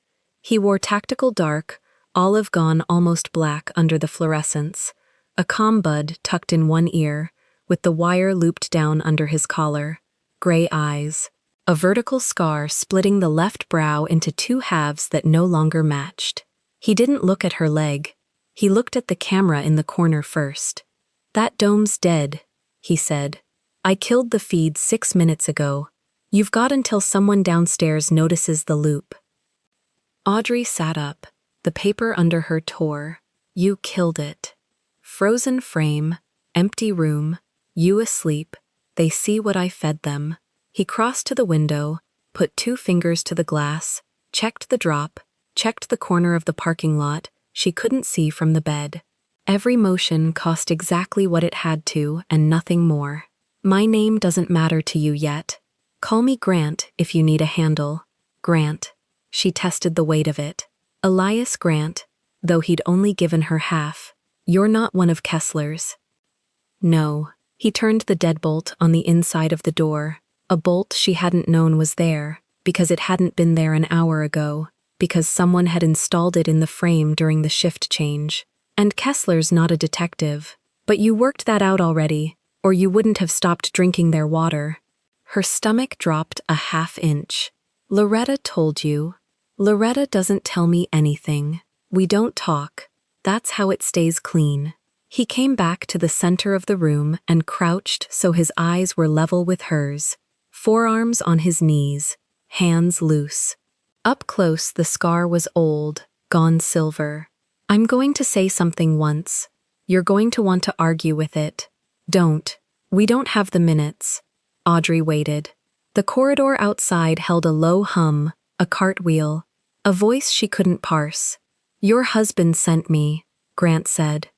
He wore tactical dark, olive gone almost black under the fluorescence, a combud tucked in one ear, with the wire looped down under his collar, gray eyes, a vertical scar splitting the left brow into two halves that no longer matched. He didn't look at her leg. He looked at the camera in the corner first. "That dome's dead," he said. "I killed the feed 6 minutes ago. You've got until someone downstairs notices the loop." Audrey sat up, the paper under her tore. "You killed it." Frozen frame, empty room, you asleep, they see what I fed them. He crossed to the window, put 2 fingers to the glass, checked the drop, checked the corner of the parking lot she couldn't see from the bed. Every motion cost exactly what it had to and nothing more. "My name doesn't matter to you yet. Call me Grant if you need a handle. Grant." She tested the weight of it. "Elias Grant, though he'd only given her half. You're not one of Kessler's." No. He turned the deadbolt on the inside of the door, a bolt she hadn't known was there, because it hadn't been there an hour ago, because someone had installed it in the frame during the shift change. "And Kessler's not a detective. But you worked that out already, or you wouldn't have stopped drinking their water." Her stomach dropped a half inch. "Loretta told you." "Loretta doesn't tell me anything. We don't talk. That's how it stays clean." He came back to the center of the room and crouched so his eyes were level with hers, forearms on his knees, hands loose. Up close, the scar was old, gone silver. "I'm going to say something once. You're going to want to argue with it. Don't. We don't have the minutes." Audrey waited. The corridor outside held a low hum, a cartwheel, a voice she couldn't parse. "Your husband sent me," Grant said.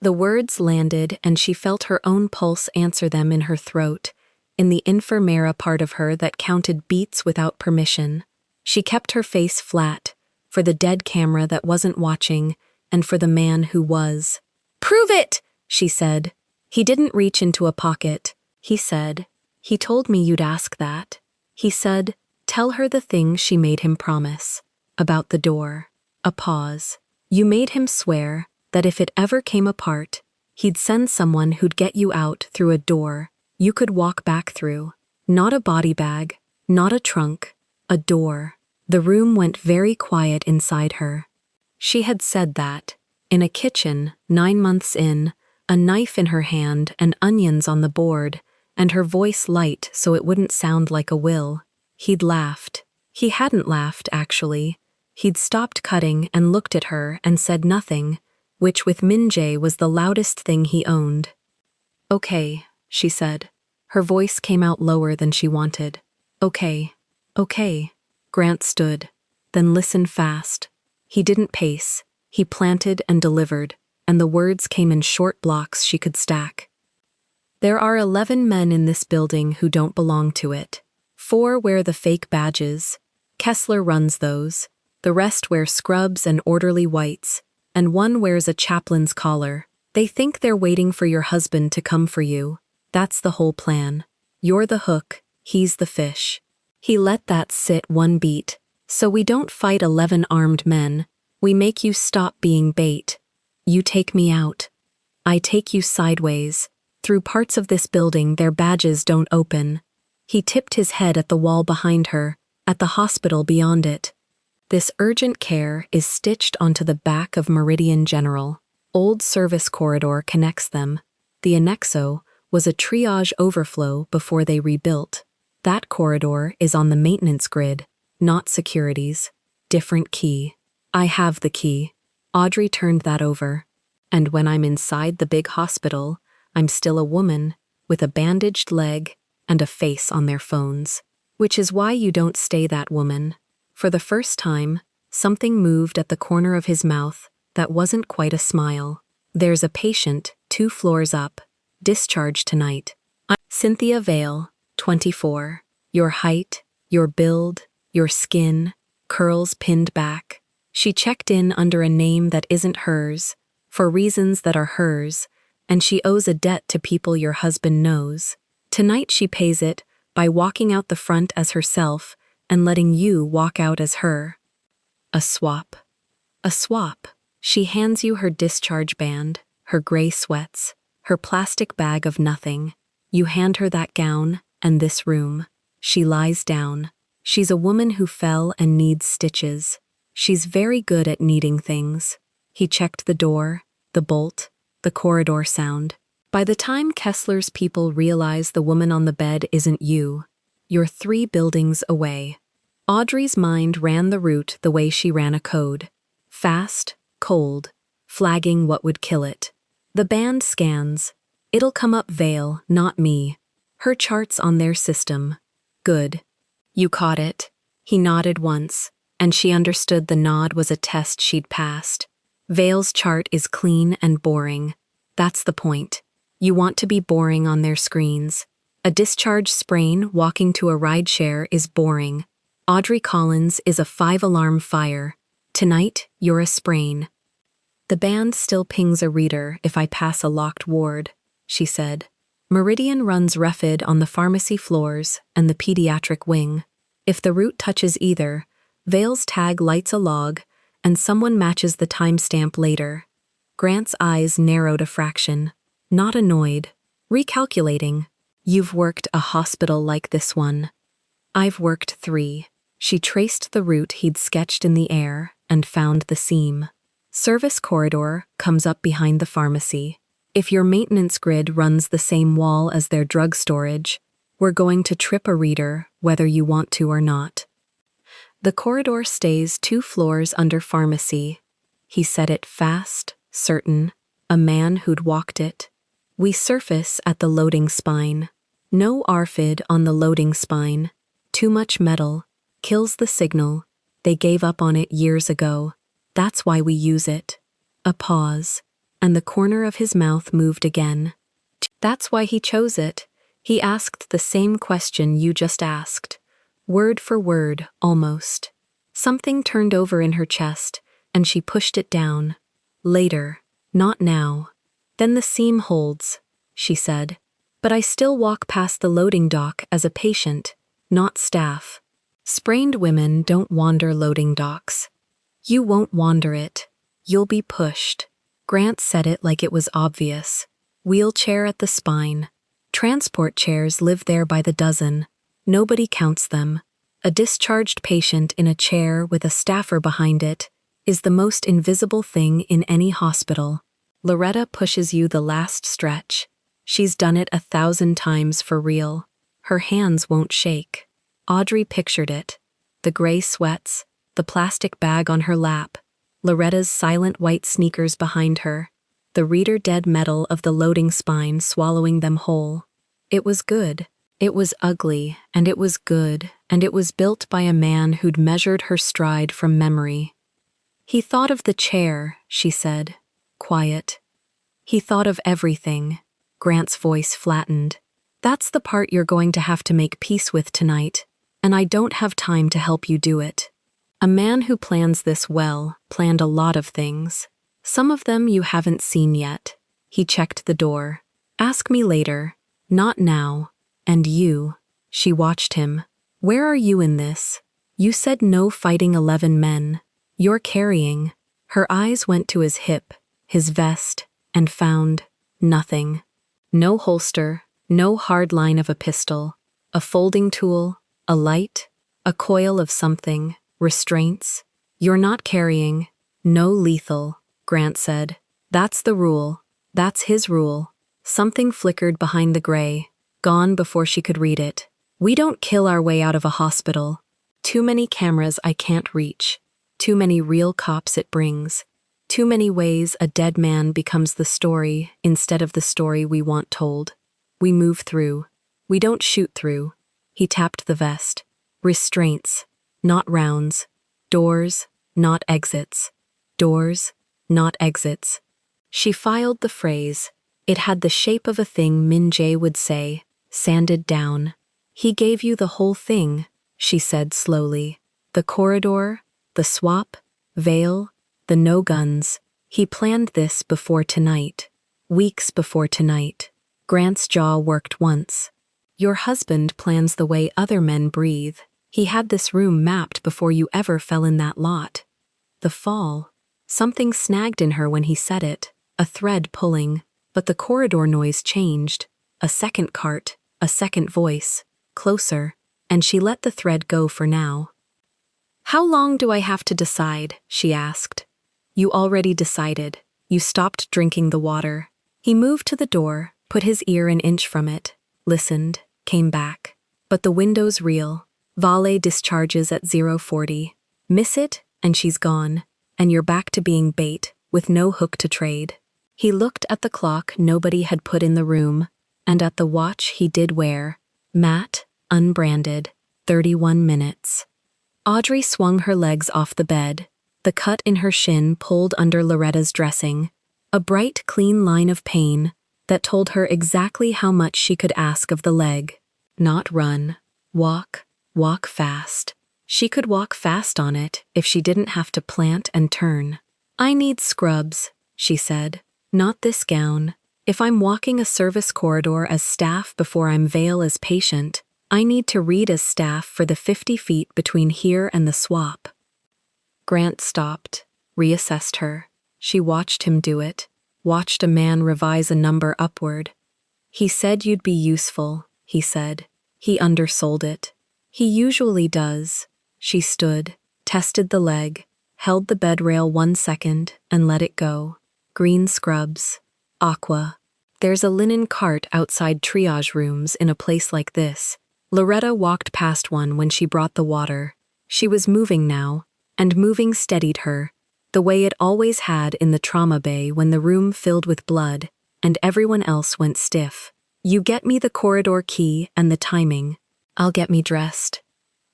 The words landed and she felt her own pulse answer them in her throat, in the infirmera part of her that counted beats without permission. She kept her face flat, for the dead camera that wasn't watching, and for the man who was. "Prove it!" she said. "He didn't reach into a pocket," he said. "He told me you'd ask that." He said, "Tell her the thing she made him promise. About the door." A pause. "You made him swear that if it ever came apart, he'd send someone who'd get you out through a door you could walk back through. Not a body bag, not a trunk, a door." The room went very quiet inside her. She had said that, in a kitchen, 9 months in, a knife in her hand and onions on the board, and her voice light so it wouldn't sound like a will. He'd laughed. He hadn't laughed, actually. He'd stopped cutting and looked at her and said nothing, which with Min-jae was the loudest thing he owned. "Okay," she said. Her voice came out lower than she wanted. "Okay. Okay." Grant stood, then listened fast. He didn't pace. He planted and delivered, and the words came in short blocks she could stack. "There are 11 men in this building who don't belong to it. 4 wear the fake badges. Kessler runs those. The rest wear scrubs and orderly whites, and 1 wears a chaplain's collar. They think they're waiting for your husband to come for you. That's the whole plan. You're the hook, he's the fish. He let that sit 1 beat. So we don't fight 11 armed men. We make you stop being bait. You take me out. I take you sideways. Through parts of this building their badges don't open." He tipped his head at the wall behind her, At the hospital beyond it. This urgent care is stitched onto the back of Meridian General. Old service corridor connects them. The annexo was a triage overflow before they rebuilt. That corridor is on the maintenance grid, not security's. Different key. I have the key. Audrey turned that over. And when I'm inside the big hospital, I'm still a woman, with a bandaged leg and a face on their phones. Which is why you don't stay that woman. For the first time, something moved at the corner of his mouth that wasn't quite a smile. There's a patient, 2 floors up. Discharged tonight. Cynthia Vale, 24. Your height, your build, your skin, curls pinned back. She checked in under a name that isn't hers, for reasons that are hers, and she owes a debt to people your husband knows. Tonight she pays it by walking out the front as herself and letting you walk out as her. A swap. A swap. She hands you her discharge band, her gray sweats, her plastic bag of nothing. You hand her that gown and this room. She lies down. She's a woman who fell and needs stitches. She's very good at needing things. He checked the door, the bolt, the corridor sound. By the time Kessler's people realize the woman on the bed isn't you, you're 3 buildings away. Audrey's mind ran the route the way she ran a code. Fast, cold, flagging what would kill it. The band scans. It'll come up Vale, not me. Her chart's on their system. Good. You caught it. He nodded once, and she understood the nod was a test she'd passed. Vale's chart is clean and boring. That's the point. You want to be boring on their screens. A discharge sprain walking to a rideshare is boring. Audrey Collins is a 5-alarm fire. Tonight, you're a sprain. The band still pings a reader if I pass a locked ward, she said. Meridian runs Refid on the pharmacy floors and the pediatric wing. If the route touches either, Vale's tag lights a log, and someone matches the timestamp later. Grant's eyes narrowed a fraction. Not annoyed. Recalculating. You've worked a hospital like this one. I've worked 3. She traced the route he'd sketched in the air and found the seam. Service corridor comes up behind the pharmacy. If your maintenance grid runs the same wall as their drug storage, we're going to trip a reader whether you want to or not. The corridor stays 2 floors under pharmacy. He said it fast, certain, a man who'd walked it. We surface at the loading spine. No RFID on the loading spine. Too much metal. Kills the signal. They gave up on it years ago. That's why we use it. A pause, and the corner of his mouth moved again. That's why he chose it. He asked the same question you just asked. Word for word, almost. Something turned over in her chest, and she pushed it down. Later. Not now. Then the seam holds, she said. But I still walk past the loading dock as a patient, not staff. Sprained women don't wander loading docks. You won't wander it. You'll be pushed. Grant said it like it was obvious. Wheelchair at the spine. Transport chairs live there by the dozen. Nobody counts them. A discharged patient in a chair with a staffer behind it is the most invisible thing in any hospital. Loretta pushes you the last stretch. She's done it 1,000 times for real. Her hands won't shake. Audrey pictured it. The gray sweats, the plastic bag on her lap, Loretta's silent white sneakers behind her, the reader dead metal of the loading spine swallowing them whole. It was good. It was ugly, and it was good, and it was built by a man who'd measured her stride from memory. He thought of the chair, she said. Quiet. He thought of everything. Grant's voice flattened. That's the part you're going to have to make peace with tonight, and I don't have time to help you do it. A man who plans this well planned a lot of things. Some of them you haven't seen yet. He checked the door. Ask me later. Not now. And you. She watched him. Where are you in this? You said no fighting 11 men. You're carrying. Her eyes went to his hip, his vest, and found nothing. No holster, no hard line of a pistol, a folding tool, a light, A coil of something. Restraints. You're not carrying. No lethal, Grant said. That's the rule. That's his rule. Something flickered behind the gray, gone before she could read it. We don't kill our way out of a hospital. Too many cameras I can't reach. Too many real cops it brings. Too many ways a dead man becomes the story instead of the story we want told. We move through. We don't shoot through. He tapped the vest. Restraints, not rounds. Doors, not exits. Doors, not exits. She filed the phrase. It had the shape of a thing Min Jae would say, sanded down. He gave you the whole thing, she said slowly. The corridor, the swap, veil, the no guns. He planned this before tonight. Weeks before tonight. Grant's jaw worked once. Your husband plans the way other men breathe. He had this room mapped before you ever fell in that lot. The fall. Something snagged in her when he said it, a thread pulling, but the corridor noise changed. A second cart, a second voice, closer, and she let the thread go for now. How long do I have to decide? She asked. You already decided. You stopped drinking the water. He moved to the door, put his ear an inch from it, listened, came back. But the window's real. Valet discharges at 0:40. Miss it, and she's gone. And you're back to being bait, with no hook to trade. He looked at the clock nobody had put in the room, and at the watch he did wear. Matte, unbranded, 31 minutes. Audrey swung her legs off the bed. The cut in her shin pulled under Loretta's dressing. A bright, clean line of pain that told her exactly how much she could ask of the leg. Not run. Walk. Walk fast. She could walk fast on it if she didn't have to plant and turn. I need scrubs, she said. Not this gown. If I'm walking a service corridor as staff before I'm veil as patient, I need to read as staff for the 50 feet between here and the swap. Grant stopped, reassessed her. She watched him do it, watched a man revise a number upward. He said you'd be useful, he said. He undersold it. He usually does. She stood, tested the leg, held the bed rail 1 second, and let it go. Green scrubs. Aqua. There's a linen cart outside triage rooms in a place like this. Loretta walked past one when she brought the water. She was moving now, and moving steadied her, the way it always had in the trauma bay when the room filled with blood, and everyone else went stiff. You get me the corridor key and the timing. I'll get me dressed.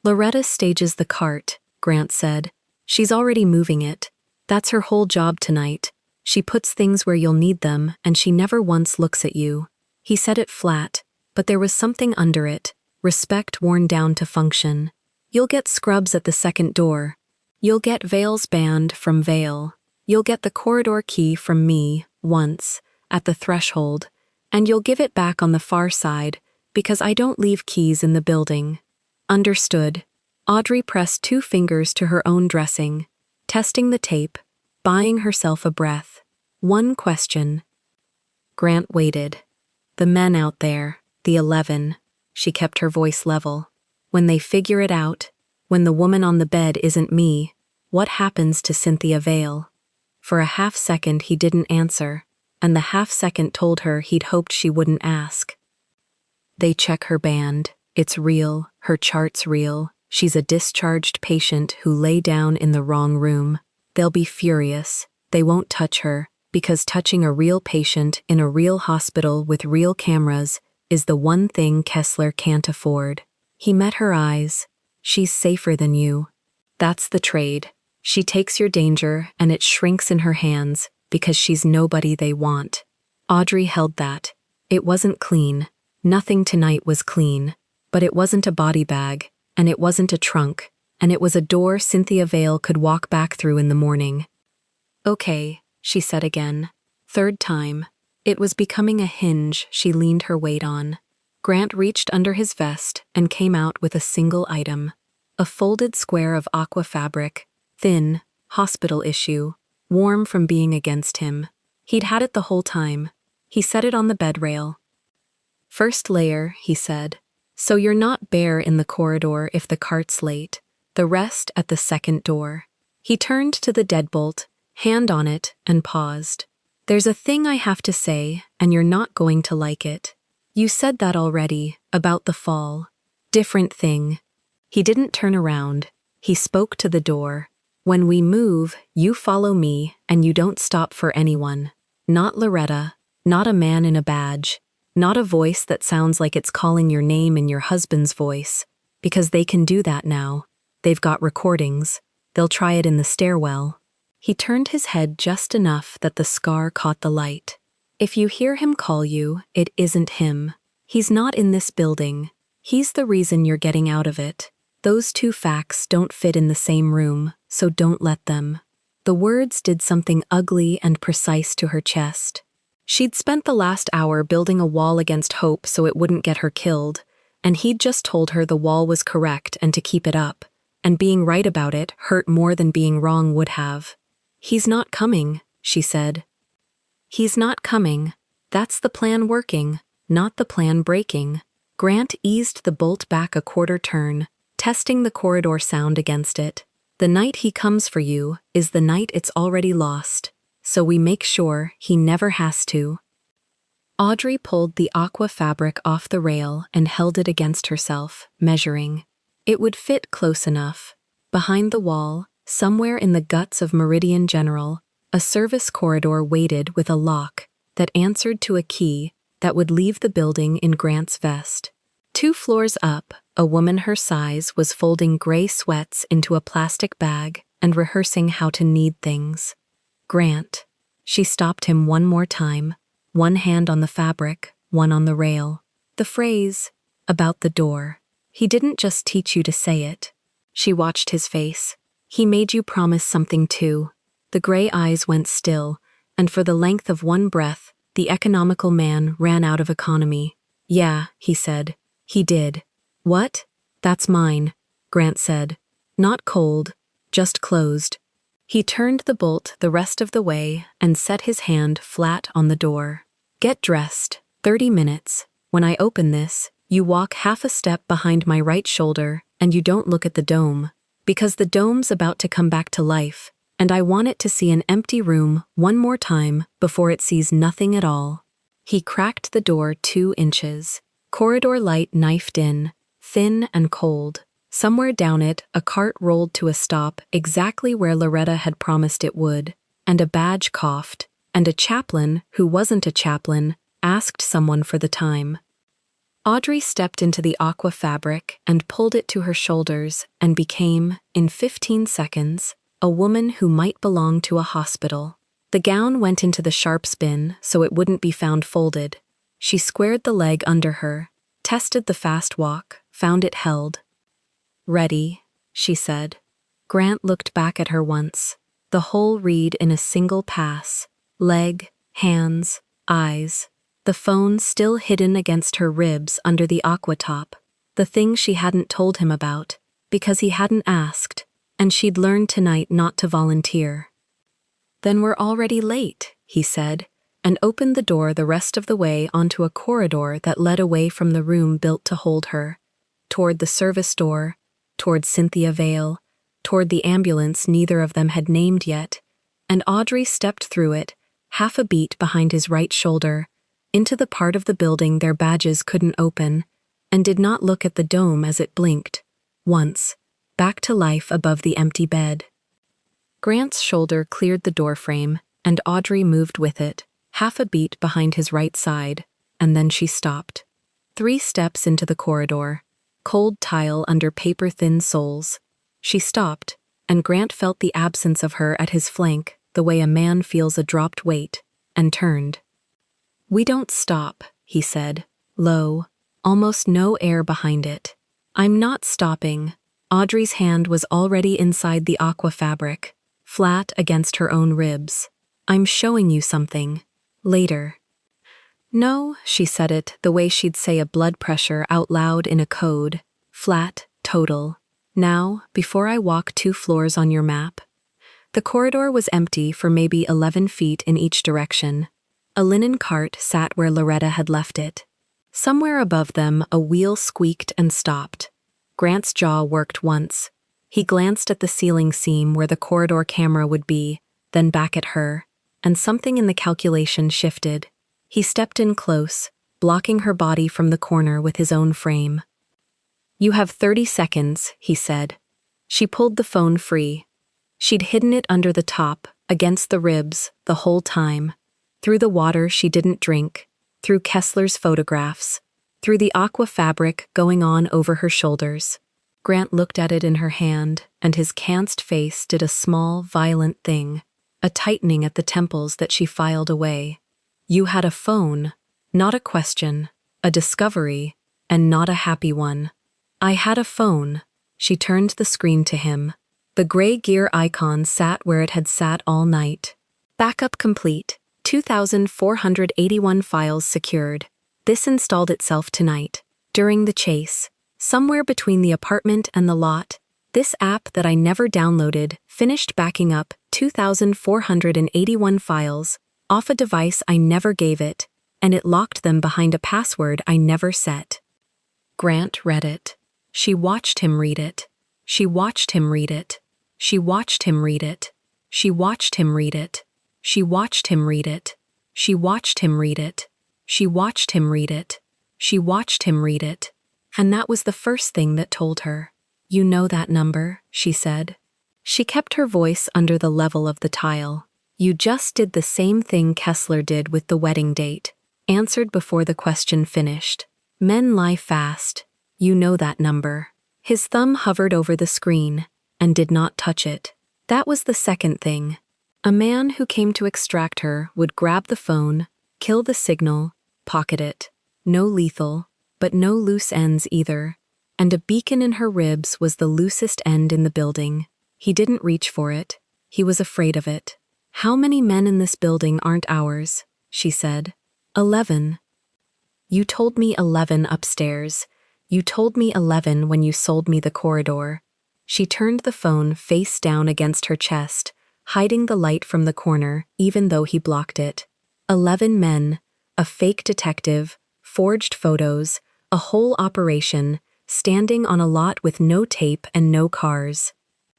Loretta stages the cart, Grant said. She's already moving it. That's her whole job tonight. She puts things where you'll need them, and she never once looks at you. He said it flat, but there was something under it, respect worn down to function. You'll get scrubs at the second door. You'll get Vale's band from Vale. You'll get the corridor key from me, once, at the threshold, and you'll give it back on the far side, because I don't leave keys in the building. Understood. Audrey pressed 2 fingers to her own dressing, testing the tape, buying herself a breath. One question. Grant waited. The men out there, the 11, she kept her voice level. When they figure it out, when the woman on the bed isn't me, what happens to Cynthia Vale? For a half-second he didn't answer, and the half-second told her he'd hoped she wouldn't ask. They check her band. It's real, her chart's real. She's a discharged patient who lay down in the wrong room. They'll be furious. They won't touch her, because touching a real patient in a real hospital with real cameras is the one thing Kessler can't afford. He met her eyes. She's safer than you. That's the trade. She takes your danger and it shrinks in her hands because she's nobody they want. Audrey held that. It wasn't clean. Nothing tonight was clean. But it wasn't a body bag, and it wasn't a trunk, and it was a door Cynthia Vale could walk back through in the morning. Okay, she said again. 3rd time. It was becoming a hinge she leaned her weight on. Grant reached under his vest and came out with a single item. A folded square of aqua fabric, thin, hospital issue, warm from being against him. He'd had it the whole time. He set it on the bed rail. 1st layer, he said. So you're not bare in the corridor if the cart's late, the rest at the second door. He turned to the deadbolt, hand on it, and paused. There's a thing I have to say, and you're not going to like it. You said that already, about the fall. Different thing. He didn't turn around. He spoke to the door. When we move, you follow me, and you don't stop for anyone. Not Loretta, not a man in a badge, not a voice that sounds like it's calling your name in your husband's voice, because they can do that now. They've got recordings. They'll try it in the stairwell. He turned his head just enough that the scar caught the light. If you hear him call you, it isn't him. He's not in this building. He's the reason you're getting out of it. Those two facts don't fit in the same room, so don't let them. The words did something ugly and precise to her chest. She'd spent the last hour building a wall against hope so it wouldn't get her killed, and he'd just told her the wall was correct and to keep it up, and being right about it hurt more than being wrong would have. He's not coming, she said. He's not coming. That's the plan working, not the plan breaking. Grant eased the bolt back a quarter turn, testing the corridor sound against it. The night he comes for you is the night it's already lost, so we make sure he never has to. Audrey pulled the aqua fabric off the rail and held it against herself, measuring. It would fit close enough. Behind the wall, somewhere in the guts of Meridian General, a service corridor waited with a lock that answered to a key that would leave the building in Grant's vest. 2 floors up, a woman her size was folding gray sweats into a plastic bag and rehearsing how to knead things. Grant. She stopped him one more time, one hand on the fabric, one on the rail. The phrase, about the door. He didn't just teach you to say it. She watched his face. He made you promise something too. The gray eyes went still, and for the length of one breath, the economical man ran out of economy. Yeah, he said. He did. What? That's mine, Grant said. Not cold, just closed. He turned the bolt the rest of the way and set his hand flat on the door. Get dressed. 30 minutes. When I open this, you walk half a step behind my right shoulder and you don't look at the dome, because the dome's about to come back to life, and I want it to see an empty room one more time before it sees nothing at all. He cracked the door 2 inches. Corridor light knifed in, thin and cold. Somewhere down it, a cart rolled to a stop exactly where Loretta had promised it would, and a badge coughed, and a chaplain, who wasn't a chaplain, asked someone for the time. Audrey stepped into the aqua fabric and pulled it to her shoulders and became, in 15 seconds, a woman who might belong to a hospital. The gown went into the sharp spin so it wouldn't be found folded. She squared the leg under her, tested the fast walk, found it held. Ready, she said. Grant looked back at her once. The whole read in a single pass. Leg, hands, eyes. The phone still hidden against her ribs under the aqua top. The thing she hadn't told him about, because he hadn't asked, and she'd learned tonight not to volunteer. Then we're already late, he said, and opened the door the rest of the way onto a corridor that led away from the room built to hold her, toward the service door, toward Cynthia Vale, toward the ambulance neither of them had named yet, and Audrey stepped through it, half a beat behind his right shoulder, into the part of the building their badges couldn't open, and did not look at the dome as it blinked, once, back to life above the empty bed. Grant's shoulder cleared the doorframe, and Audrey moved with it, half a beat behind his right side, and then she stopped. 3 steps into the corridor, cold tile under paper-thin soles. She stopped, and Grant felt the absence of her at his flank the way a man feels a dropped weight, and turned. We don't stop, he said, low, almost no air behind it. I'm not stopping. Audrey's hand was already inside the aqua fabric, flat against her own ribs. I'm showing you something. Later. No, she said it the way she'd say a blood pressure out loud in a code. Flat, total. Now, before I walk 2 floors on your map. The corridor was empty for maybe 11 feet in each direction. A linen cart sat where Loretta had left it. Somewhere above them, a wheel squeaked and stopped. Grant's jaw worked once. He glanced at the ceiling seam where the corridor camera would be, then back at her, and something in the calculation shifted. He stepped in close, blocking her body from the corner with his own frame. "You have 30 seconds," he said. She pulled the phone free. She'd hidden it under the top, against the ribs, the whole time. Through the water she didn't drink, through Kessler's photographs, through the aqua fabric going on over her shoulders. Grant looked at it in her hand, and his canced face did a small, violent thing, a tightening at the temples that she filed away. "You had a phone, not a question, a discovery, and not a happy one." "I had a phone." She turned the screen to him. The gray gear icon sat where it had sat all night. Backup complete. 2,481 files secured. This installed itself tonight, during the chase. Somewhere between the apartment and the lot, this app that I never downloaded finished backing up 2,481 files off a device I never gave it, and it locked them behind a password I never set. Grant read it. She watched him read it. She watched him read it. She watched him read it. She watched him read it. She watched him read it. She watched him read it. She watched him read it. She watched him read it. And that was the first thing that told her. "You know that number," she said. She kept her voice under the level of the tile. "You just did the same thing Kessler did with the wedding date," answered before the question finished. "Men lie fast. You know that number." His thumb hovered over the screen and did not touch it. That was the second thing. A man who came to extract her would grab the phone, kill the signal, pocket it. No lethal, but no loose ends either. And a beacon in her ribs was the loosest end in the building. He didn't reach for it. He was afraid of it. "How many men in this building aren't ours?" she said. 11. "You told me 11 upstairs. You told me 11 when you sold me the corridor." She turned the phone face down against her chest, hiding the light from the corner even though he blocked it. 11 men, a fake detective, forged photos, a whole operation, standing on a lot with no tape and no cars.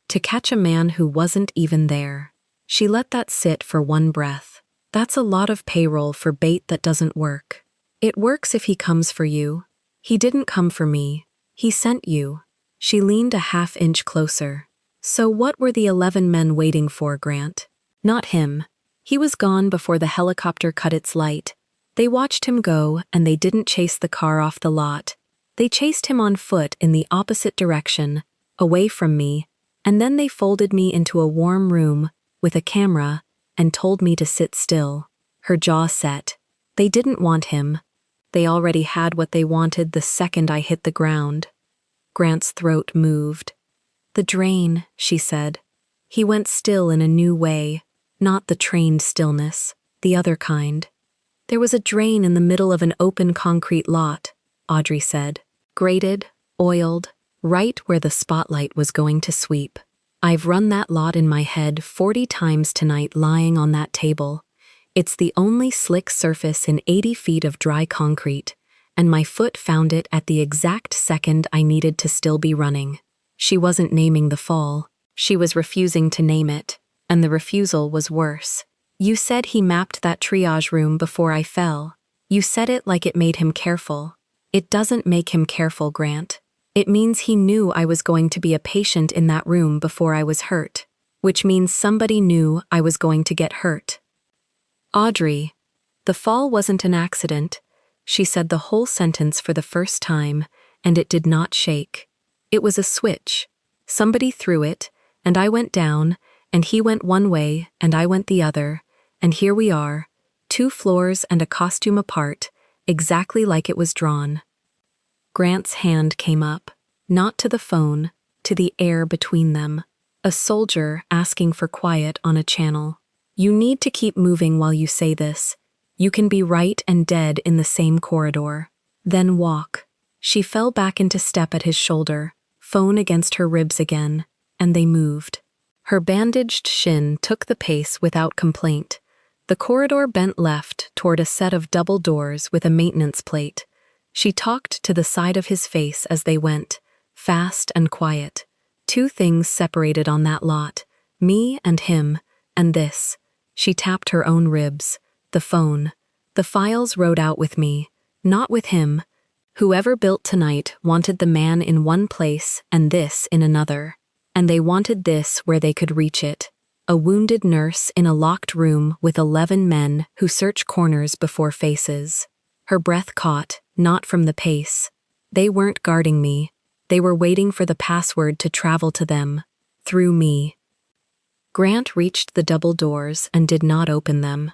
To catch a man who wasn't even there. She let that sit for one breath. That's a lot of payroll for bait that doesn't work. It works if he comes for you. He didn't come for me. He sent you. She leaned a half-inch closer. So what were the 11 men waiting for, Grant? Not him. He was gone before the helicopter cut its light. They watched him go, and they didn't chase the car off the lot. They chased him on foot in the opposite direction, away from me, and then they folded me into a warm room with a camera and told me to sit still. Her jaw set. They didn't want him. They already had what they wanted the second I hit the ground. Grant's throat moved. "The drain," she said. He went still in a new way, not the trained stillness, the other kind. "There was a drain in the middle of an open concrete lot," Audrey said. "Graded, oiled, right where the spotlight was going to sweep. I've run that lot in my head 40 times tonight lying on that table. It's the only slick surface in 80 feet of dry concrete, and my foot found it at the exact second I needed to still be running." She wasn't naming the fall. She was refusing to name it, and the refusal was worse. "You said he mapped that triage room before I fell. You said it like it made him careful. It doesn't make him careful, Grant. It means he knew I was going to be a patient in that room before I was hurt, which means somebody knew I was going to get hurt." "Audrey, the fall wasn't an accident." She said the whole sentence for the first time, and it did not shake. "It was a switch. Somebody threw it, and I went down, and he went one way, and I went the other, and here we are, 2 floors and a costume apart, exactly like it was drawn." Grant's hand came up, not to the phone, to the air between them. A soldier asking for quiet on a channel. "You need to keep moving while you say this. You can be right and dead in the same corridor. Then walk." She fell back into step at his shoulder, phone against her ribs again, and they moved. Her bandaged shin took the pace without complaint. The corridor bent left toward a set of double doors with a maintenance plate. She talked to the side of his face as they went, fast and quiet. 2 things separated on that lot, me and him, and this. She tapped her own ribs. The phone. The files rode out with me, not with him. Whoever built tonight wanted the man in one place and this in another. And they wanted this where they could reach it. A wounded nurse in a locked room with 11 men who search corners before faces. Her breath caught, not from the pace. They weren't guarding me. They were waiting for the password to travel to them. Through me. Grant reached the double doors and did not open them.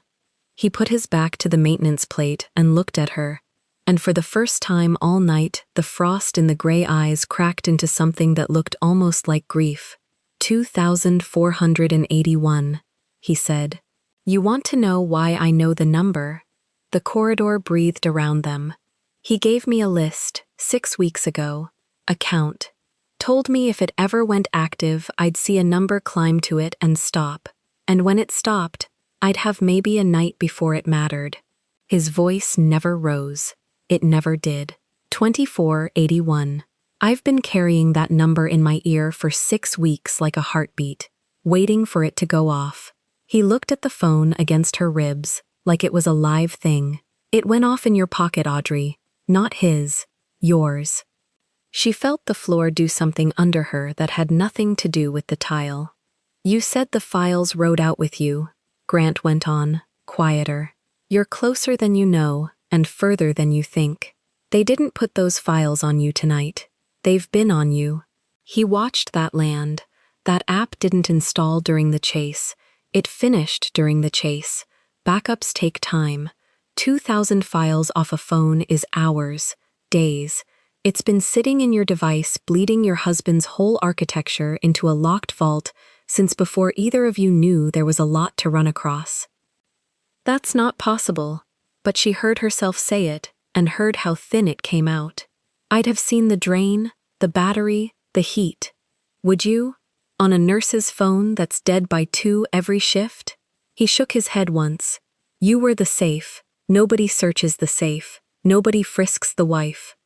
He put his back to the maintenance plate and looked at her. And for the first time all night, the frost in the gray eyes cracked into something that looked almost like grief. 2481, he said. You want to know why I know the number? The corridor breathed around them. He gave me a list, 6 weeks ago. A count. Told me if it ever went active, I'd see a number climb to it and stop. And when it stopped, I'd have maybe a night before it mattered. His voice never rose. It never did. 2481. I've been carrying that number in my ear for 6 weeks like a heartbeat, waiting for it to go off. He looked at the phone against her ribs, like it was a live thing. It went off in your pocket, Audrey. Not his. Yours. She felt the floor do something under her that had nothing to do with the tile. You said the files rode out with you, Grant went on, quieter. You're closer than you know, and further than you think. They didn't put those files on you tonight. They've been on you. He watched that land. That app didn't install during the chase. It finished during the chase. Backups take time. 2,000 files off a phone is hours, days. It's been sitting in your device, bleeding your husband's whole architecture into a locked vault since before either of you knew there was a lot to run across. That's not possible. But she heard herself say it, and heard how thin it came out. I'd have seen the drain, the battery, the heat. Would you? On a nurse's phone that's dead by 2 every shift? He shook his head once. You were the safe. Nobody searches the safe. Nobody frisks the wife.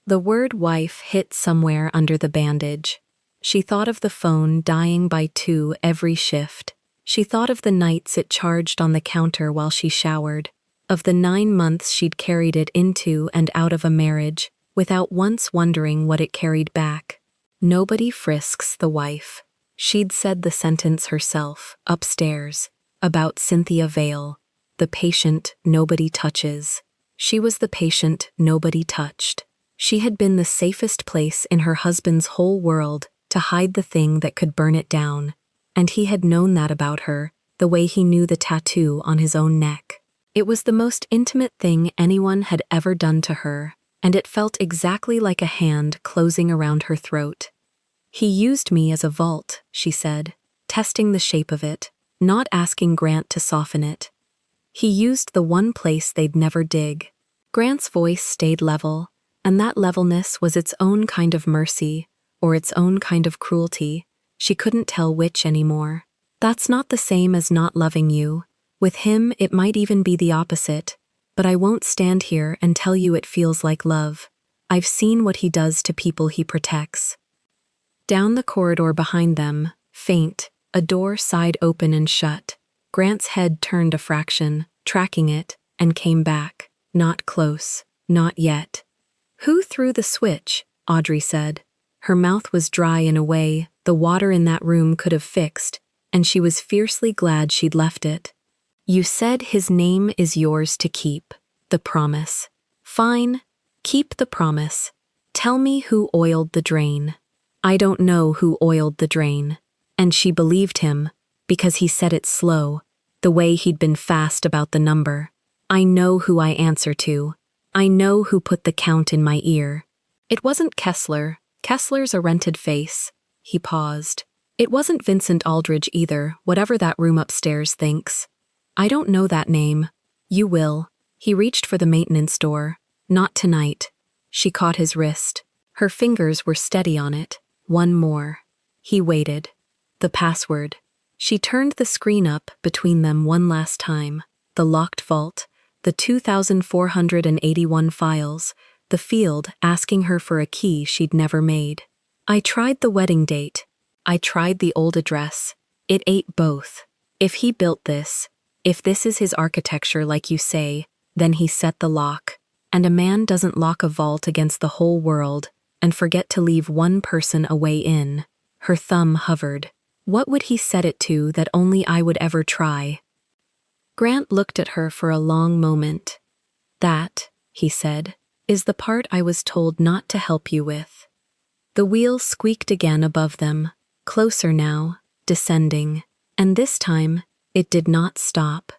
The word wife hit somewhere under the bandage. She thought of the phone dying by 2 every shift. She thought of the nights it charged on the counter while she showered. Of the 9 months she'd carried it into and out of a marriage, without once wondering what it carried back. Nobody frisks the wife. She'd said the sentence herself, upstairs, about Cynthia Vale, the patient nobody touches. She was the patient nobody touched. She had been the safest place in her husband's whole world to hide the thing that could burn it down, and he had known that about her, the way he knew the tattoo on his own neck. It was the most intimate thing anyone had ever done to her, and it felt exactly like a hand closing around her throat. He used me as a vault, she said, testing the shape of it, not asking Grant to soften it. He used the one place they'd never dig. Grant's voice stayed level, and that levelness was its own kind of mercy, or its own kind of cruelty. She couldn't tell which anymore. That's not the same as not loving you. With him, it might even be the opposite, but I won't stand here and tell you it feels like love. I've seen what he does to people he protects. Down the corridor behind them, faint, a door sighed open and shut. Grant's head turned a fraction, tracking it, and came back. Not close. Not yet. Who threw the switch? Audrey said. Her mouth was dry in a way the water in that room could have fixed, and she was fiercely glad she'd left it. You said his name is yours to keep. The promise. Fine. Keep the promise. Tell me who oiled the drain. I don't know who oiled the drain. And she believed him, because he said it slow, the way he'd been fast about the number. I know who I answer to. I know who put the count in my ear. It wasn't Kessler. Kessler's a rented face. He paused. It wasn't Vincent Aldridge either, whatever that room upstairs thinks. I don't know that name. You will. He reached for the maintenance door. Not tonight. She caught his wrist. Her fingers were steady on it. One more. He waited. The password. She turned the screen up between them one last time. The locked vault. the 2,481 files, the field asking her for a key she'd never made. I tried the wedding date. I tried the old address. It ate both. If he built this, if this is his architecture like you say, then he set the lock. And a man doesn't lock a vault against the whole world and forget to leave one person a way in. Her thumb hovered. What would he set it to that only I would ever try? Grant looked at her for a long moment. That, he said, is the part I was told not to help you with. The wheel squeaked again above them, closer now, descending, and this time it did not stop.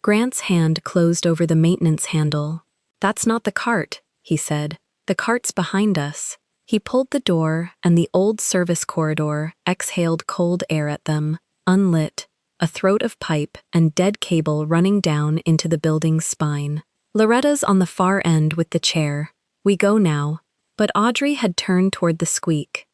Grant's hand closed over the maintenance handle. That's not the cart, he said. The cart's behind us. He pulled the door, and the old service corridor exhaled cold air at them, unlit, a throat of pipe and dead cable running down into the building's spine. Loretta's on the far end with the chair. We go now. But Audrey had turned toward the squeak.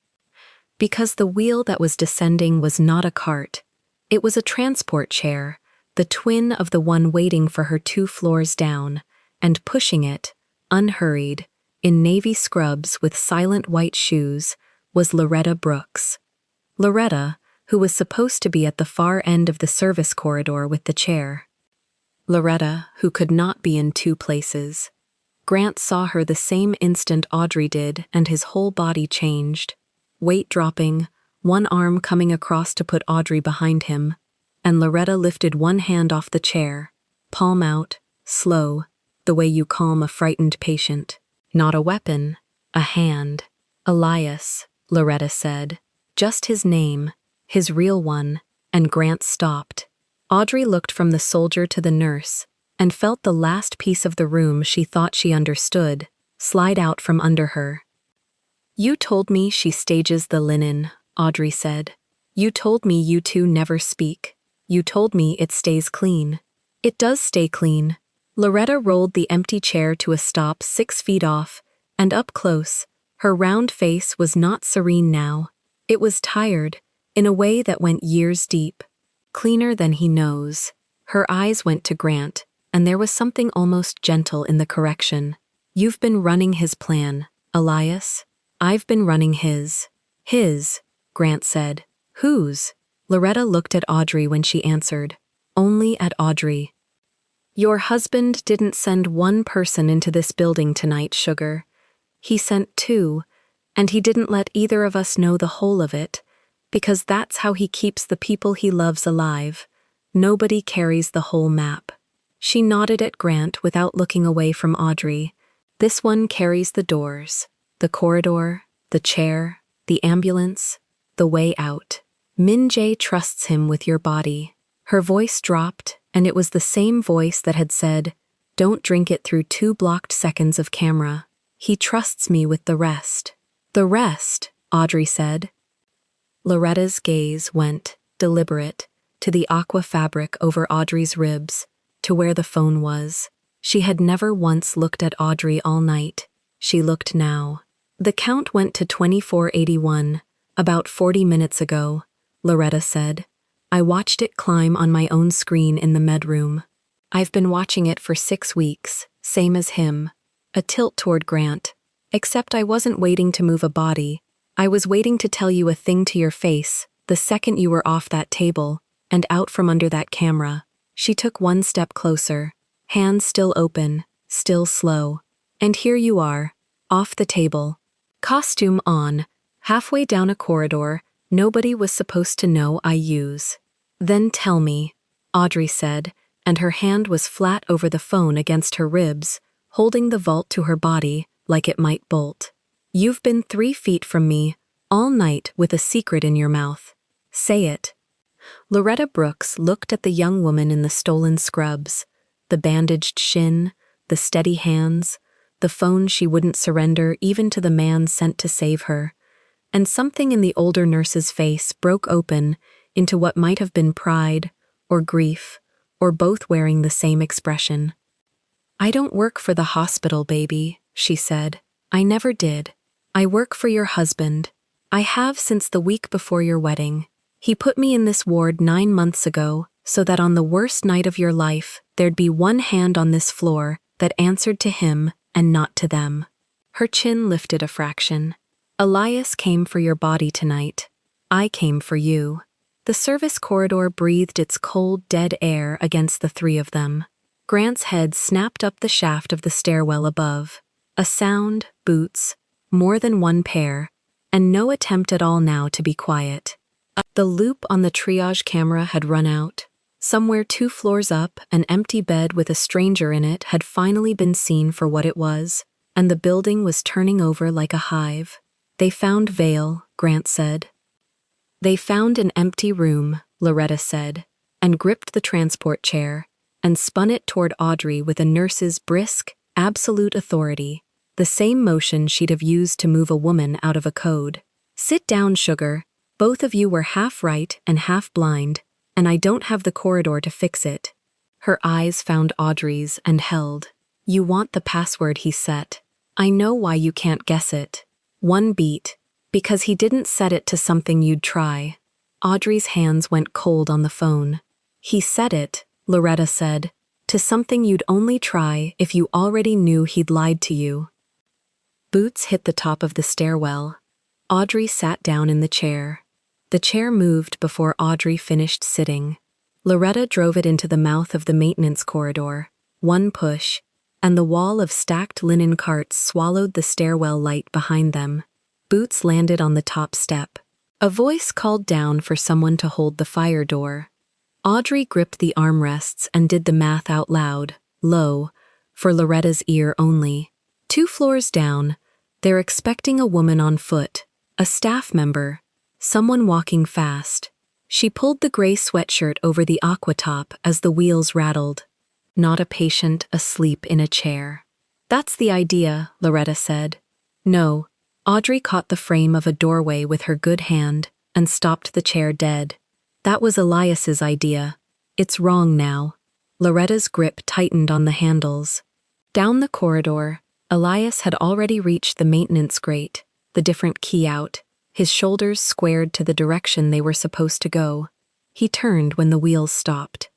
Because the wheel that was descending was not a cart. It was a transport chair, the twin of the one waiting for her 2 floors down, and pushing it, unhurried, in navy scrubs with silent white shoes, was Loretta Brooks. Loretta, who was supposed to be at the far end of the service corridor with the chair. Loretta, who could not be in 2 places. Grant saw her the same instant Audrey did, and his whole body changed. Weight dropping, one arm coming across to put Audrey behind him, and Loretta lifted one hand off the chair, palm out, slow, the way you calm a frightened patient. Not a weapon, a hand. Elias, Loretta said. Just his name, his real one, and Grant stopped. Audrey looked from the soldier to the nurse, and felt the last piece of the room she thought she understood slide out from under her. You told me she stages the linen, Audrey said. You told me you two never speak. You told me it stays clean. It does stay clean. Loretta rolled the empty chair to a stop 6 feet off, and up close, her round face was not serene now. It was tired, in a way that went years deep. Cleaner than he knows. Her eyes went to Grant, and there was something almost gentle in the correction. You've been running his plan, Elias. I've been running his. His, Grant said. Whose? Loretta looked at Audrey when she answered. Only at Audrey. Your husband didn't send 1 person into this building tonight, sugar. He sent 2, and he didn't let either of us know the whole of it, because that's how he keeps the people he loves alive. Nobody carries the whole map. She nodded at Grant without looking away from Audrey. This one carries the doors, the corridor, the chair, the ambulance, the way out. Min-jae trusts him with your body. Her voice dropped, and it was the same voice that had said, don't drink it through 2 blocked seconds of camera. He trusts me with the rest. The rest, Audrey said. Loretta's gaze went, deliberate, to the aqua fabric over Audrey's ribs, to where the phone was. She had never once looked at Audrey all night. She looked now. The count went to 2481, about 40 minutes ago, Loretta said. I watched it climb on my own screen in the med room. I've been watching it for 6 weeks, same as him. A tilt toward Grant. Except I wasn't waiting to move a body. I was waiting to tell you a thing to your face, the second you were off that table, and out from under that camera. She took 1 step closer, hands still open, still slow. And here you are, off the table. Costume on, halfway down a corridor nobody was supposed to know I use. Then tell me, Audrey said, and her hand was flat over the phone against her ribs, holding the vault to her body like it might bolt. You've been 3 feet from me, all night with a secret in your mouth. Say it. Loretta Brooks looked at the young woman in the stolen scrubs, the bandaged shin, the steady hands, the phone she wouldn't surrender even to the man sent to save her, and something in the older nurse's face broke open into what might have been pride, or grief, or both wearing the same expression. I don't work for the hospital, baby, she said. I never did. I work for your husband. I have since the week before your wedding. He put me in this ward 9 months ago so that on the worst night of your life, There'd be one hand on this floor that answered to him and not to them. Her chin lifted a fraction. Elias came for your body tonight. I came for you. The service corridor breathed its cold, dead air against the three of them. Grant's head snapped up the shaft of the stairwell above. A sound, boots, more than one pair, and no attempt at all now to be quiet. The loop on the triage camera had run out. Somewhere 2 floors up, an empty bed with a stranger in it had finally been seen for what it was, and the building was turning over like a hive. They found Vale, Grant said. They found an empty room, Loretta said, and gripped the transport chair, and spun it toward Audrey with a nurse's brisk, absolute authority, the same motion she'd have used to move a woman out of a code. Sit down, sugar. Both of you were half right and half blind, and I don't have the corridor to fix it. Her eyes found Audrey's and held. You want the password he set. I know why you can't guess it. One beat. Because he didn't set it to something you'd try. Audrey's hands went cold on the phone. He set it, Loretta said, to something you'd only try if you already knew he'd lied to you. Boots hit the top of the stairwell. Audrey sat down in the chair. The chair moved before Audrey finished sitting. Loretta drove it into the mouth of the maintenance corridor. One push, and the wall of stacked linen carts swallowed the stairwell light behind them. Boots landed on the top step. A voice called down for someone to hold the fire door. Audrey gripped the armrests and did the math out loud, low, for Loretta's ear only. 2 floors down, they're expecting a woman on foot, a staff member, someone walking fast. She pulled the gray sweatshirt over the aqua top as the wheels rattled. Not a patient asleep in a chair. That's the idea, Loretta said. No. Audrey caught the frame of a doorway with her good hand and stopped the chair dead. That was Elias's idea. It's wrong now. Loretta's grip tightened on the handles. Down the corridor, Elias had already reached the maintenance grate, the different key out, his shoulders squared to the direction they were supposed to go. He turned when the wheels stopped.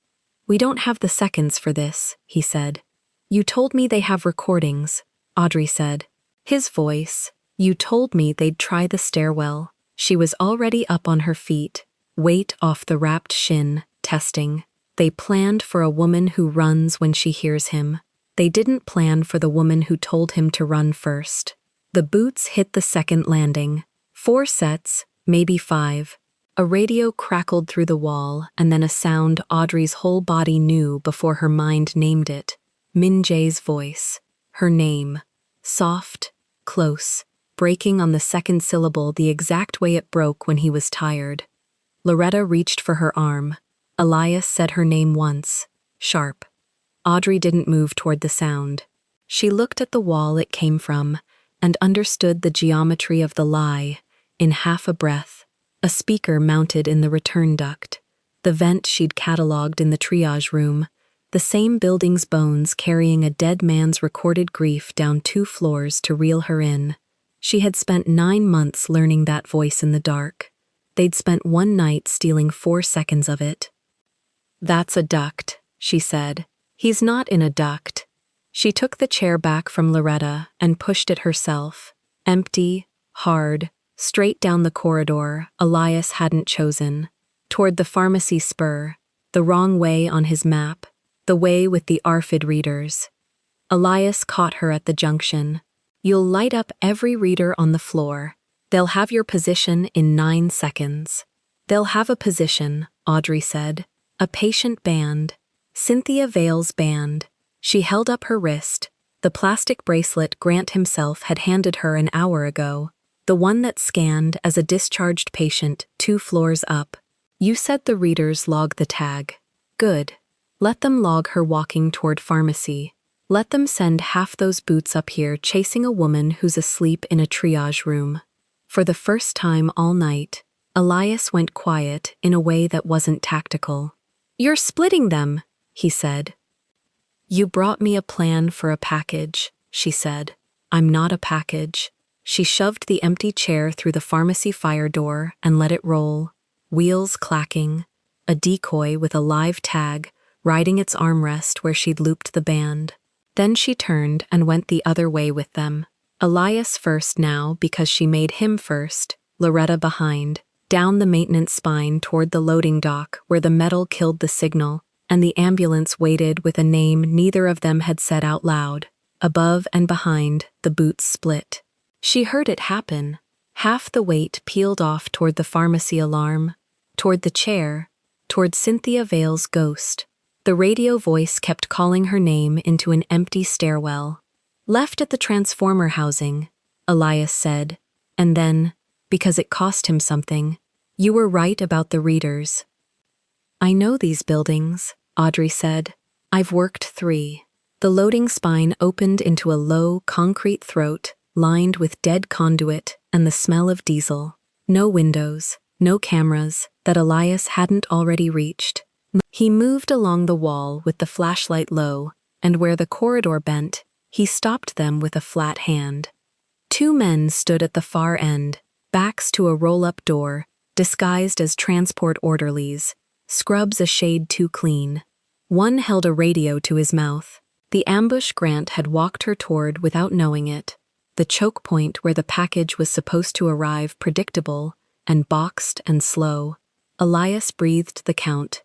We don't have the seconds for this, he said. You told me they have recordings, Audrey said. His voice. You told me they'd try the stairwell. She was already up on her feet, weight off the wrapped shin, testing. They planned for a woman who runs when she hears him. They didn't plan for the woman who told him to run first. The boots hit the second landing. 4 sets, maybe 5. A radio crackled through the wall, and then a sound Audrey's whole body knew before her mind named it. Min Jae's voice. Her name. Soft, close, breaking on the second syllable the exact way it broke when he was tired. Loretta reached for her arm. Elias said her name once. Sharp. Audrey didn't move toward the sound. She looked at the wall it came from and understood the geometry of the lie, in half a breath. A speaker mounted in the return duct. The vent she'd catalogued in the triage room. The same building's bones carrying a dead man's recorded grief down 2 floors to reel her in. She had spent 9 months learning that voice in the dark. They'd spent one night stealing 4 seconds of it. That's a duct, she said. He's not in a duct. She took the chair back from Loretta and pushed it herself. Empty, hard, straight down the corridor Elias hadn't chosen. Toward the pharmacy spur, the wrong way on his map, the way with the ARFID readers. Elias caught her at the junction. You'll light up every reader on the floor. They'll have your position in 9 seconds. They'll have a position, Audrey said. A patient band. Cynthia Vale's band. She held up her wrist, the plastic bracelet Grant himself had handed her an hour ago, the one that scanned as a discharged patient 2 floors up. You said the readers log the tag. Good. Let them log her walking toward pharmacy. Let them send half those boots up here chasing a woman who's asleep in a triage room. For the first time all night, Elias went quiet in a way that wasn't tactical. You're splitting them, he said. You brought me a plan for a package, she said. I'm not a package. She shoved the empty chair through the pharmacy fire door and let it roll, wheels clacking, a decoy with a live tag, riding its armrest where she'd looped the band. Then she turned and went the other way with them. Elias first now because she made him first, Loretta behind, down the maintenance spine toward the loading dock where the metal killed the signal, and the ambulance waited with a name neither of them had said out loud. Above and behind, the boots split. She heard it happen. Half the weight peeled off toward the pharmacy alarm, toward the chair, toward Cynthia Vale's ghost. The radio voice kept calling her name into an empty stairwell. Left at the transformer housing, Elias said, and then, because it cost him something, you were right about the readers. I know these buildings, Audrey said. I've worked 3. The loading spine opened into a low, concrete throat, lined with dead conduit and the smell of diesel. No windows, no cameras that Elias hadn't already reached. He moved along the wall with the flashlight low, and where the corridor bent, he stopped them with a flat hand. 2 men stood at the far end, backs to a roll-up door, disguised as transport orderlies, scrubs a shade too clean. One held a radio to his mouth. The ambush Grant had walked her toward without knowing it, the choke point where the package was supposed to arrive predictable and boxed and slow. Elias breathed the count.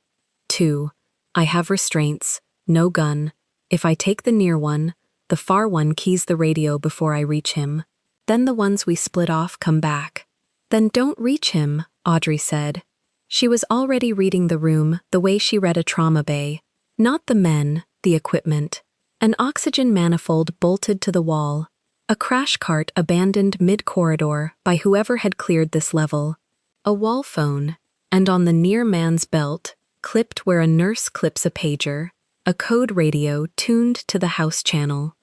2. I have restraints, no gun. If I take the near one, the far one keys the radio before I reach him. Then the ones we split off come back. Then don't reach him, Audrey said. She was already reading the room the way she read a trauma bay. Not the men, the equipment. An oxygen manifold bolted to the wall. A crash cart abandoned mid-corridor by whoever had cleared this level. A wall phone, and on the near man's belt, clipped where a nurse clips a pager, a code radio tuned to the house channel.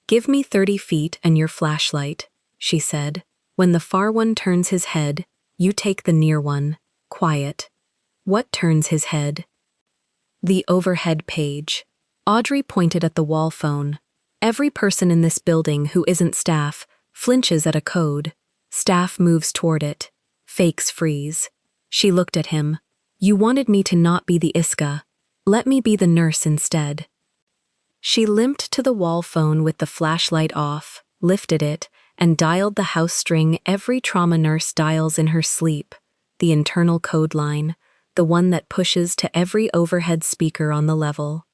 Give me 30 feet and your flashlight, she said. When the far one turns his head, you take the near one. Quiet. What turns his head? The overhead page. Audrey pointed at the wall phone. Every person in this building who isn't staff flinches at a code. Staff moves toward it. Fakes freeze. She looked at him. You wanted me to not be the Iska. Let me be the nurse instead. She limped to the wall phone with the flashlight off, lifted it, and dialed the house string every trauma nurse dials in her sleep, the internal code line, the one that pushes to every overhead speaker on the level.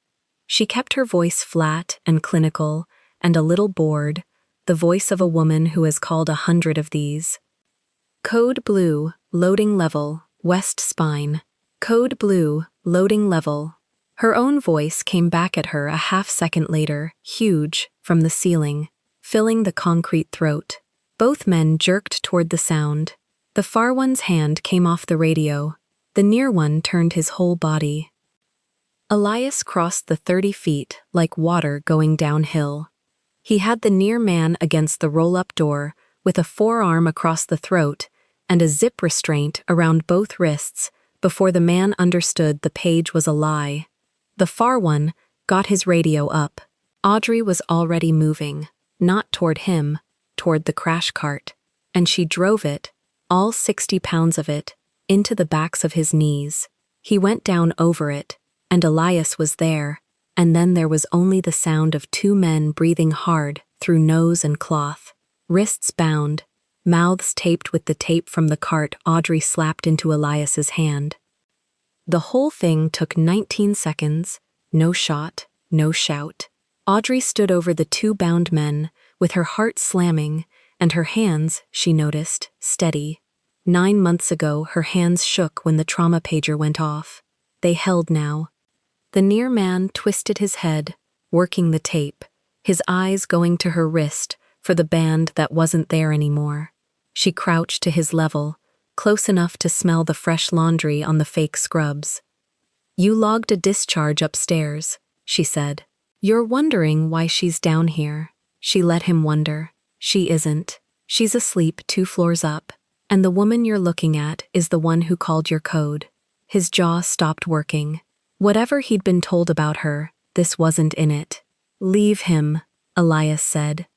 She kept her voice flat and clinical and a little bored, the voice of a woman who has called 100 of these. Code blue, loading level, west spine. Code blue, loading level. Her own voice came back at her a half-second later, huge, from the ceiling, filling the concrete throat. Both men jerked toward the sound. The far one's hand came off the radio. The near one turned his whole body. Elias crossed the 30 feet like water going downhill. He had the near man against the roll-up door with a forearm across the throat and a zip restraint around both wrists before the man understood the page was a lie. The far one got his radio up. Audrey was already moving, not toward him, toward the crash cart, and she drove it, all 60 pounds of it, into the backs of his knees. He went down over it, and Elias was there, and then there was only the sound of 2 men breathing hard through nose and cloth, wrists bound, mouths taped with the tape from the cart Audrey slapped into Elias's hand. The whole thing took 19 seconds, no shot, no shout. Audrey stood over the 2 bound men, with her heart slamming, and her hands, she noticed, steady. 9 months ago, her hands shook when the trauma pager went off. They held now. The near man twisted his head, working the tape, his eyes going to her wrist for the band that wasn't there anymore. She crouched to his level, close enough to smell the fresh laundry on the fake scrubs. You logged a discharge upstairs, she said. You're wondering why she's down here. She let him wonder. She isn't. She's asleep 2 floors up, and the woman you're looking at is the one who called your code. His jaw stopped working. Whatever he'd been told about her, this wasn't in it. Leave him, Elias said.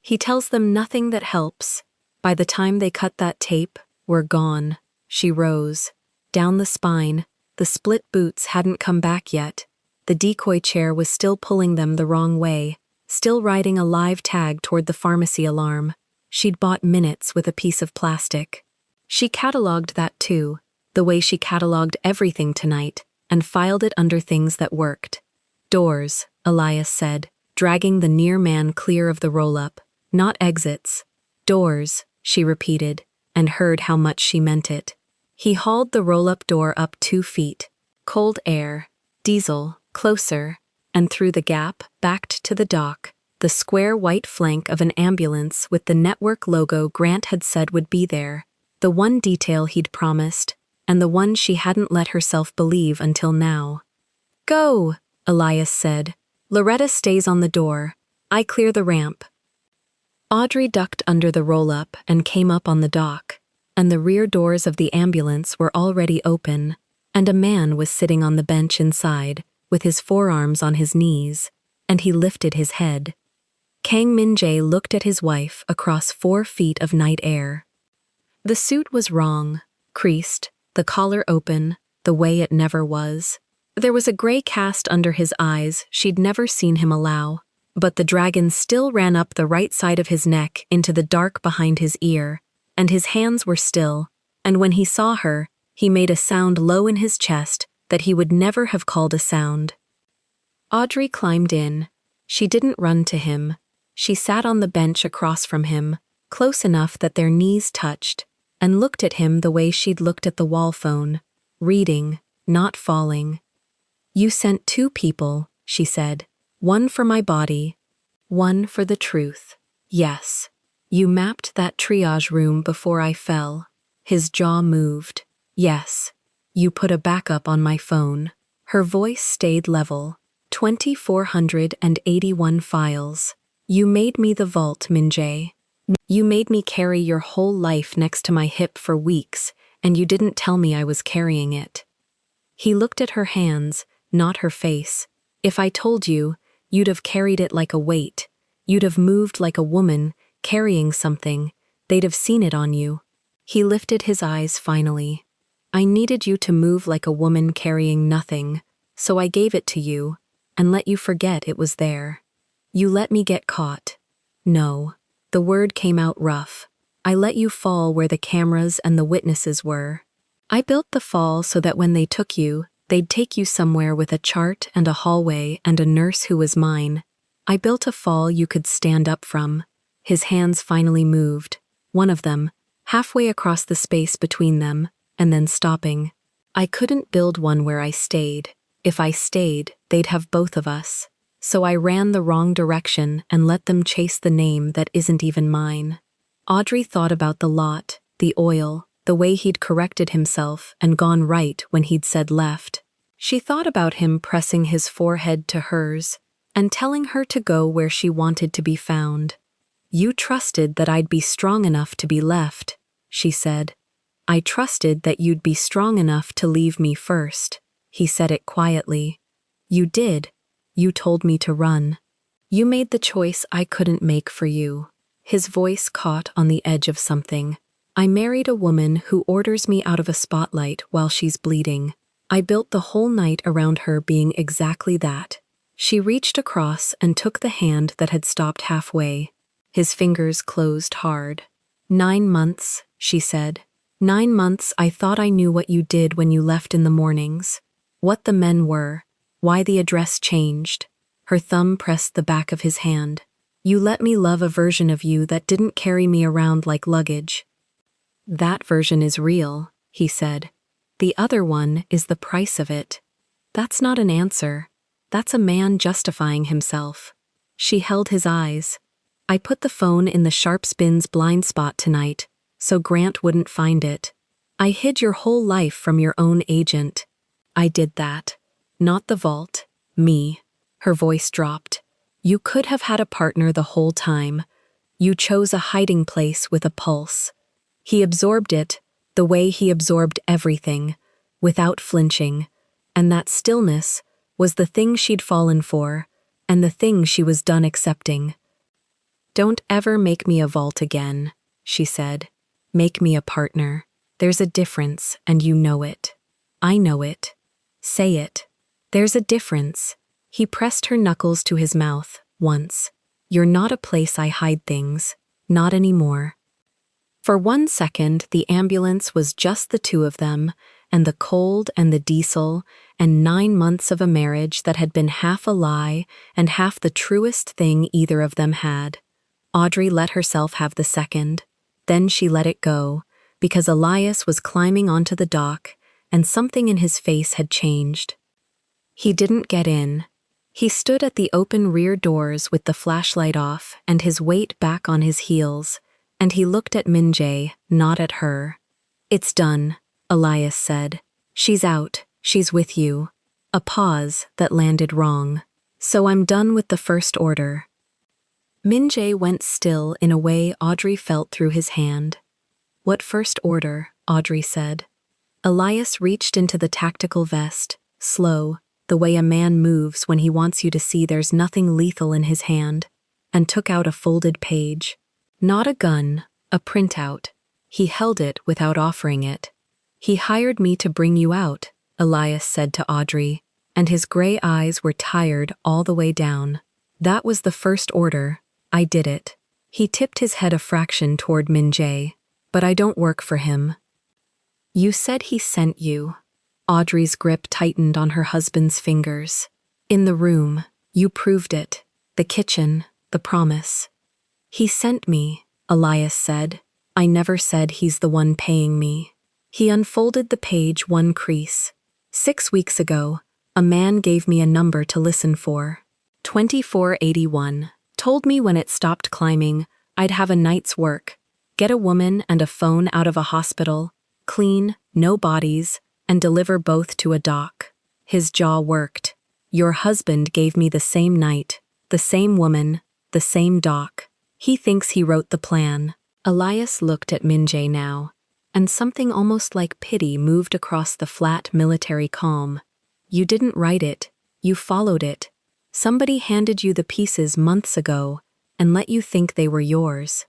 He tells them nothing that helps. By the time they cut that tape, we're gone. She rose. Down the spine, the split boots hadn't come back yet. The decoy chair was still pulling them the wrong way, still riding a live tag toward the pharmacy alarm. She'd bought minutes with a piece of plastic. She cataloged that too, the way she cataloged everything tonight, and filed it under things that worked. Doors, Elias said, dragging the near man clear of the roll-up. Not exits. Doors, she repeated, and heard how much she meant it. He hauled the roll-up door up 2 feet. Cold air, diesel, closer, and through the gap, backed to the dock, the square white flank of an ambulance with the network logo Grant had said would be there, the one detail he'd promised, and the one she hadn't let herself believe until now. "Go," Elias said. "Loretta stays on the door. I clear the ramp." Audrey ducked under the roll-up and came up on the dock, and the rear doors of the ambulance were already open, and a man was sitting on the bench inside, with his forearms on his knees, and he lifted his head. Kang Min-jae looked at his wife across 4 feet of night air. The suit was wrong, creased, the collar open, the way it never was. There was a gray cast under his eyes she'd never seen him allow, but the dragon still ran up the right side of his neck into the dark behind his ear, and his hands were still, and when he saw her, he made a sound low in his chest that he would never have called a sound. Audrey climbed in. She didn't run to him. She sat on the bench across from him, close enough that their knees touched, and looked at him the way she'd looked at the wall phone, reading, not falling. "You sent 2 people," she said. "One for my body, one for the truth. Yes. You mapped that triage room before I fell." His jaw moved. "Yes. You put a backup on my phone." Her voice stayed level. 2,481 files. "You made me the vault, Min-jae. You made me carry your whole life next to my hip for weeks, and you didn't tell me I was carrying it." He looked at her hands, not her face. "If I told you, you'd have carried it like a weight. You'd have moved like a woman, carrying something. They'd have seen it on you." He lifted his eyes finally. "I needed you to move like a woman carrying nothing, so I gave it to you, and let you forget it was there. You let me get caught. No." The word came out rough. "I let you fall where the cameras and the witnesses were. I built the fall so that when they took you, they'd take you somewhere with a chart and a hallway and a nurse who was mine. I built a fall you could stand up from." His hands finally moved, one of them, halfway across the space between them, and then stopping. "I couldn't build one where I stayed. If I stayed, they'd have both of us. So I ran the wrong direction and let them chase the name that isn't even mine." Audrey thought about the lot, the oil, the way he'd corrected himself and gone right when he'd said left. She thought about him pressing his forehead to hers and telling her to go where she wanted to be found. "You trusted that I'd be strong enough to be left," she said. "I trusted that you'd be strong enough to leave me first." He said it quietly. "You did. You told me to run. You made the choice I couldn't make for you." His voice caught on the edge of something. "I married a woman who orders me out of a spotlight while she's bleeding. I built the whole night around her being exactly that." She reached across and took the hand that had stopped halfway. His fingers closed hard. 9 months, she said. 9 months I thought I knew what you did when you left in the mornings. What the men were. Why the address changed. Her thumb pressed the back of his hand. "You let me love a version of you that didn't carry me around like luggage." "That version is real," he said. "The other one is the price of it." That's not an answer. That's a man justifying himself. She held his eyes. "I put the phone in the sharp spin's blind spot tonight, so Grant wouldn't find it. I hid your whole life from your own agent. I did that. Not the vault. Me." Her voice dropped. "You could have had a partner the whole time. You chose a hiding place with a pulse." He absorbed it, the way he absorbed everything, without flinching, and that stillness was the thing she'd fallen for, and the thing she was done accepting. "Don't ever make me a vault again," she said. "Make me a partner. There's a difference, and you know it. I know it. Say it." There's a difference. He pressed her knuckles to his mouth, once. You're not a place I hide things. Not anymore. For 1 second, the ambulance was just the two of them, and the cold and the diesel, and 9 months of a marriage that had been half a lie and half the truest thing either of them had. Audrey let herself have the second. Then she let it go, because Elias was climbing onto the dock, and something in his face had changed. He didn't get in. He stood at the open rear doors with the flashlight off and his weight back on his heels, and he looked at Min-jae, not at her. It's done, Elias said. She's out, she's with you. A pause that landed wrong. So I'm done with the first order. Min-jae went still in a way Audrey felt through his hand. What first order? Audrey said. Elias reached into the tactical vest, slow, the way a man moves when he wants you to see there's nothing lethal in his hand, and took out a folded page. Not a gun, a printout. He held it without offering it. He hired me to bring you out, Elias said to Audrey, and his gray eyes were tired all the way down. That was the first order. I did it. He tipped his head a fraction toward Min-jae. But I don't work for him. You said he sent you. Audrey's grip tightened on her husband's fingers. In the room, you proved it. The kitchen, the promise. He sent me, Elias said. I never said he's the one paying me. He unfolded the page one crease. 6 weeks ago, a man gave me a number to listen for. 2481. Told me when it stopped climbing, I'd have a night's work. Get a woman and a phone out of a hospital, clean, no bodies, and deliver both to a dock. His jaw worked. Your husband gave me the same night, the same woman, the same dock. He thinks he wrote the plan. Elias looked at Min-jae now, and something almost like pity moved across the flat military calm. You didn't write it, you followed it. Somebody handed you the pieces months ago and let you think they were yours.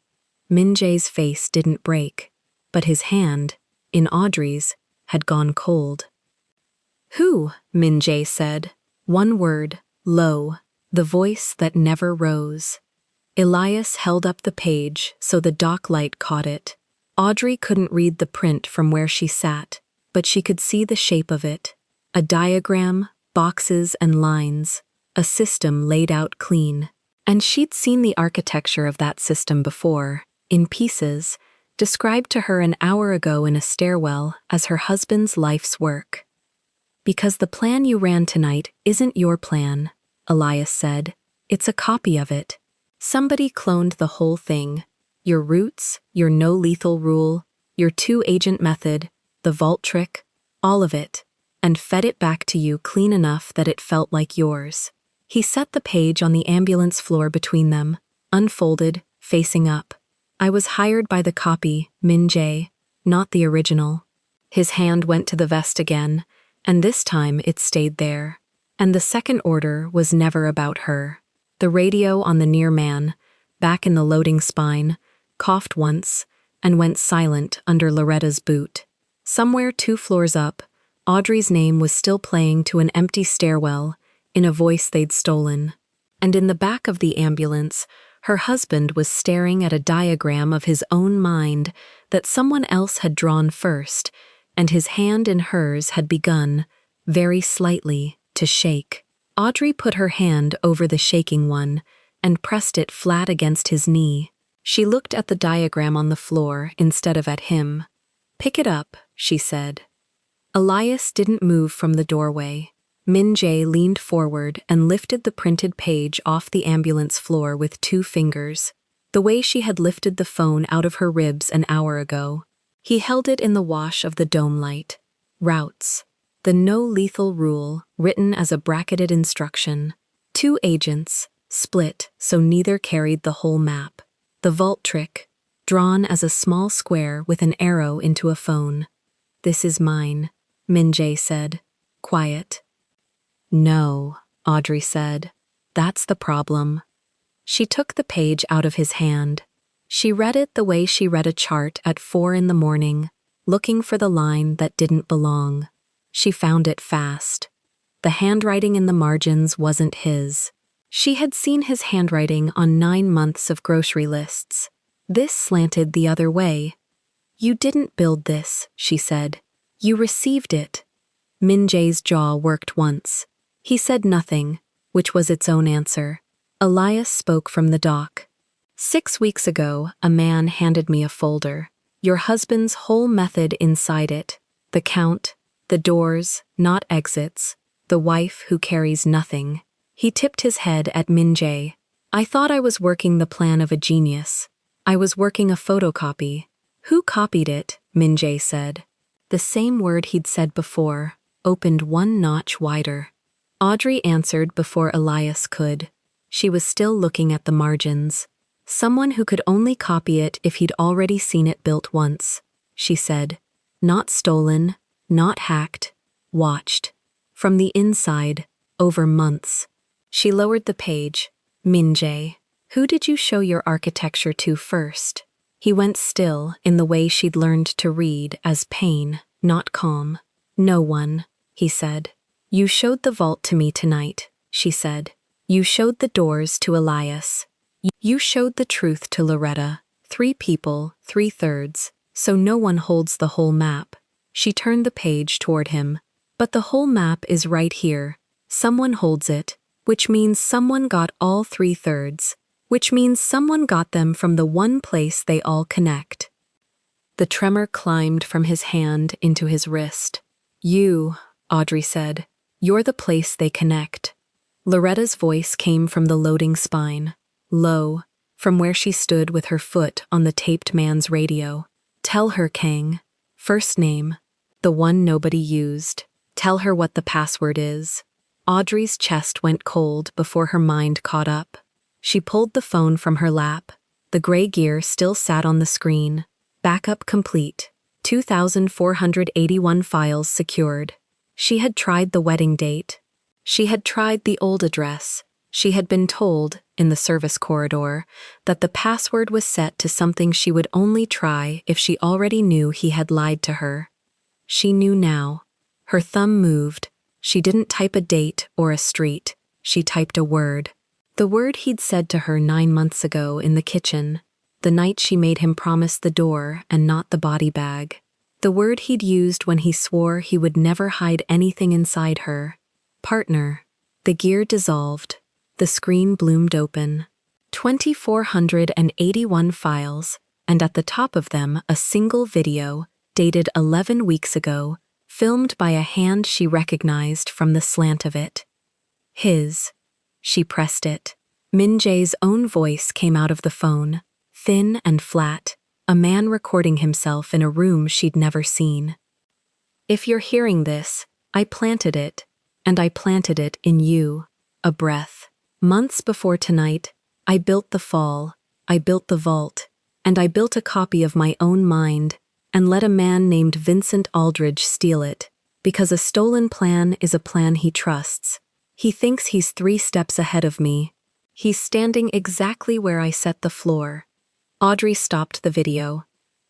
Min-jae's face didn't break, but his hand, in Audrey's, had gone cold. Who? Min-jae said. One word, low, the voice that never rose. Elias held up the page so the dock light caught it. Audrey couldn't read the print from where she sat, but she could see the shape of it. A diagram, boxes and lines, a system laid out clean. And she'd seen the architecture of that system before, in pieces, described to her an hour ago in a stairwell as her husband's life's work. Because the plan you ran tonight isn't your plan, Elias said. It's a copy of it. Somebody cloned the whole thing. Your roots, your no-lethal rule, your two-agent method, the vault trick, all of it, and fed it back to you clean enough that it felt like yours. He set the page on the ambulance floor between them, unfolded, facing up. I was hired by the copy, Min-jae, not the original. His hand went to the vest again, and this time it stayed there. And the second order was never about her. The radio on the near man, back in the loading spine, coughed once and went silent under Loretta's boot. Somewhere 2 floors up, Audrey's name was still playing to an empty stairwell in a voice they'd stolen. And in the back of the ambulance, her husband was staring at a diagram of his own mind that someone else had drawn first, and his hand in hers had begun, very slightly, to shake. Audrey put her hand over the shaking one and pressed it flat against his knee. She looked at the diagram on the floor instead of at him. Pick it up, she said. Elias didn't move from the doorway. Min-jae leaned forward and lifted the printed page off the ambulance floor with 2 fingers, the way she had lifted the phone out of her ribs an hour ago. He held it in the wash of the dome light. Routes. The no-lethal rule, written as a bracketed instruction. 2 agents, split so neither carried the whole map. The vault trick, drawn as a small square with an arrow into a phone. This is mine, Min-jae said. Quiet. No, Audrey said. That's the problem. She took the page out of his hand. She read it the way she read a chart at 4 in the morning, looking for the line that didn't belong. She found it fast. The handwriting in the margins wasn't his. She had seen his handwriting on 9 months of grocery lists. This slanted the other way. "You didn't build this," she said. "You received it." Min Jae's jaw worked once. He said nothing, which was its own answer. Elias spoke from the dock. "6 weeks ago, a man handed me a folder. Your husband's whole method inside it. The count, the doors, not exits, the wife who carries nothing." He tipped his head at Min Jae. "I thought I was working the plan of a genius. I was working a photocopy." "Who copied it?" Min Jae said. The same word he'd said before, opened one notch wider. Audrey answered before Elias could. She was still looking at the margins. "Someone who could only copy it if he'd already seen it built once," she said. "Not stolen, not hacked, watched. From the inside, over months." She lowered the page. "Min Jae, who did you show your architecture to first?" He went still in the way she'd learned to read as pain, not calm. "No one," he said. "You showed the vault to me tonight," she said. "You showed the doors to Elias. You showed the truth to Loretta. 3 people, 3/3, so no one holds the whole map." She turned the page toward him. "But the whole map is right here. Someone holds it, which means someone got all 3/3. Which means someone got them from the one place they all connect." The tremor climbed from his hand into his wrist. "You," Audrey said, "you're the place they connect." Loretta's voice came from the loading spine, low, from where she stood with her foot on the taped man's radio. "Tell her, Kang. First name. The one nobody used. Tell her what the password is." Audrey's chest went cold before her mind caught up. She pulled the phone from her lap. The gray gear still sat on the screen. Backup complete. 2,481 files secured. She had tried the wedding date. She had tried the old address. She had been told, in the service corridor, that the password was set to something she would only try if she already knew he had lied to her. She knew now. Her thumb moved. She didn't type a date or a street. She typed a word. The word he'd said to her 9 months ago in the kitchen, the night she made him promise the door and not the body bag. The word he'd used when he swore he would never hide anything inside her. Partner. The gear dissolved. The screen bloomed open. 2,481 files, and at the top of them a single video, dated 11 weeks ago, filmed by a hand she recognized from the slant of it. His. She pressed it. Min Jae's own voice came out of the phone, thin and flat, a man recording himself in a room she'd never seen. "If you're hearing this, I planted it, and I planted it in you." A breath. "Months before tonight, I built the fall, I built the vault, and I built a copy of my own mind, and let a man named Vincent Aldridge steal it, because a stolen plan is a plan he trusts. He thinks he's 3 steps ahead of me. He's standing exactly where I set the floor." Audrey stopped the video.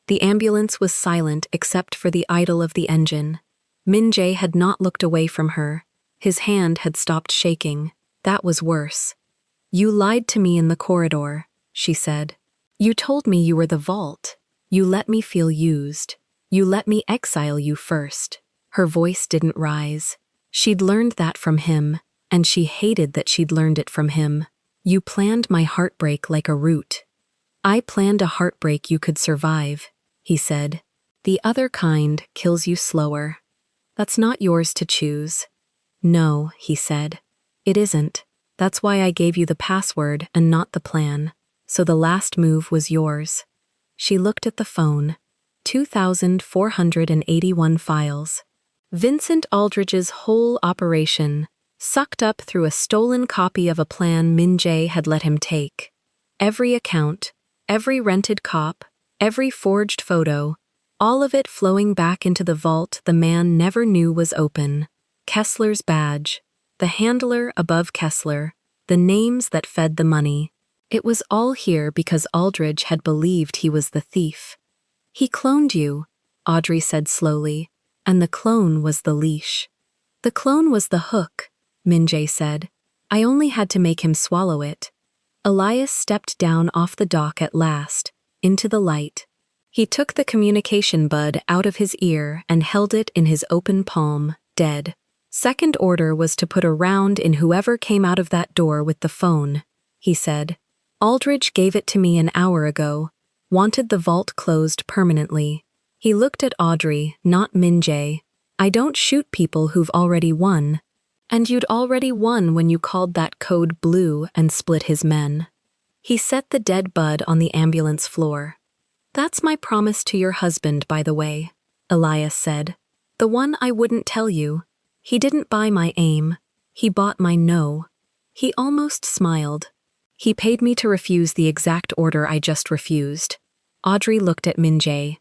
The ambulance was silent except for the idle of the engine. Min Jae had not looked away from her. His hand had stopped shaking. That was worse. "You lied to me in the corridor," she said. "You told me you were the vault. You let me feel used. You let me exile you first." Her voice didn't rise. She'd learned that from him, and she hated that she'd learned it from him. "You planned my heartbreak like a root." "I planned a heartbreak you could survive," he said. "The other kind kills you slower. That's not yours to choose." "No," he said. "It isn't. That's why I gave you the password and not the plan. So the last move was yours." She looked at the phone. 2,481 files. Vincent Aldridge's whole operation, sucked up through a stolen copy of a plan Min Jae had let him take. Every account, every rented cop, every forged photo, all of it flowing back into the vault the man never knew was open. Kessler's badge, the handler above Kessler, the names that fed the money. It was all here because Aldridge had believed he was the thief. "He cloned you," Audrey said slowly, "and the clone was the leash." The clone was the hook, Minjae said. I only had to make him swallow it. Elias stepped down off the dock at last, into the light. He took the communication bud out of his ear and held it in his open palm, dead. Second order was to put a round in whoever came out of that door with the phone, he said. Aldridge gave it to me an hour ago. Wanted the vault closed permanently. He looked at Audrey, not Minjae. I don't shoot people who've already won. And you'd already won when you called that code blue and split his men. He set the dead bud on the ambulance floor. That's my promise to your husband, by the way, Elias said. The one I wouldn't tell you. He didn't buy my aim. He bought my no. He almost smiled. He paid me to refuse the exact order I just refused. Audrey looked at Minjae.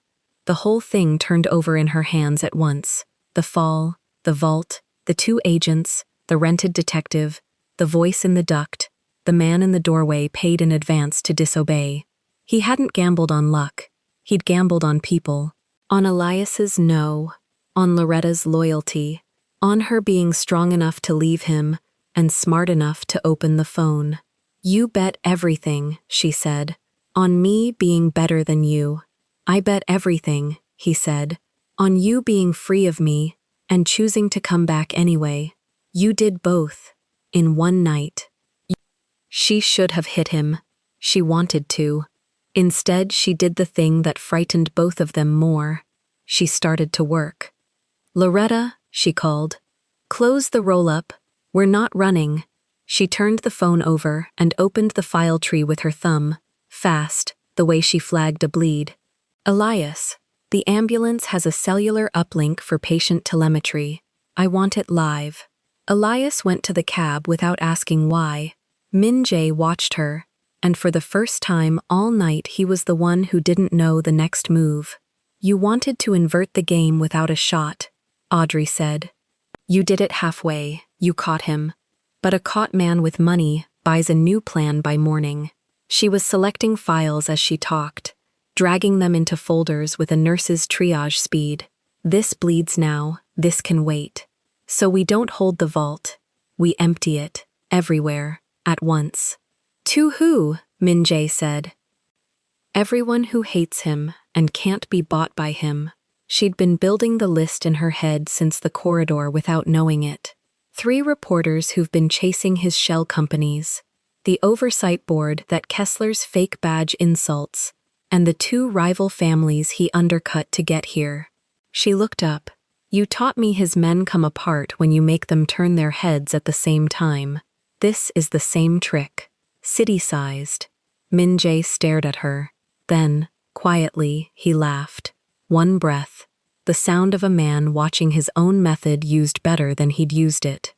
The whole thing turned over in her hands at once. The fall, the vault, the two agents, the rented detective, the voice in the duct, the man in the doorway paid in advance to disobey. He hadn't gambled on luck. He'd gambled on people. On Elias's no. On Loretta's loyalty. On her being strong enough to leave him and smart enough to open the phone. You bet everything, she said. On me being better than you. I bet everything, he said. On you being free of me and choosing to come back anyway. You did both. In one night. She should have hit him. She wanted to. Instead, she did the thing that frightened both of them more. She started to work. Loretta, she called. Close the roll-up. We're not running. She turned the phone over and opened the file tree with her thumb. Fast, the way she flagged a bleed. Elias, the ambulance has a cellular uplink for patient telemetry. I want it live. Elias went to the cab without asking why. Minjae watched her, and for the first time all night he was the one who didn't know the next move. You wanted to invert the game without a shot, Audrey said. You did it halfway, you caught him. But a caught man with money buys a new plan by morning. She was selecting files as she talked, dragging them into folders with a nurse's triage speed. This bleeds now, this can wait. So we don't hold the vault. We empty it, everywhere, at once. To who? Minjae said. Everyone who hates him and can't be bought by him. She'd been building the list in her head since the corridor without knowing it. 3 reporters who've been chasing his shell companies, the oversight board that Kessler's fake badge insults, and the 2 rival families he undercut to get here. She looked up. You taught me his men come apart when you make them turn their heads at the same time. This is the same trick. City-sized. Minjae stared at her. Then, quietly, he laughed. One breath. The sound of a man watching his own method used better than he'd used it.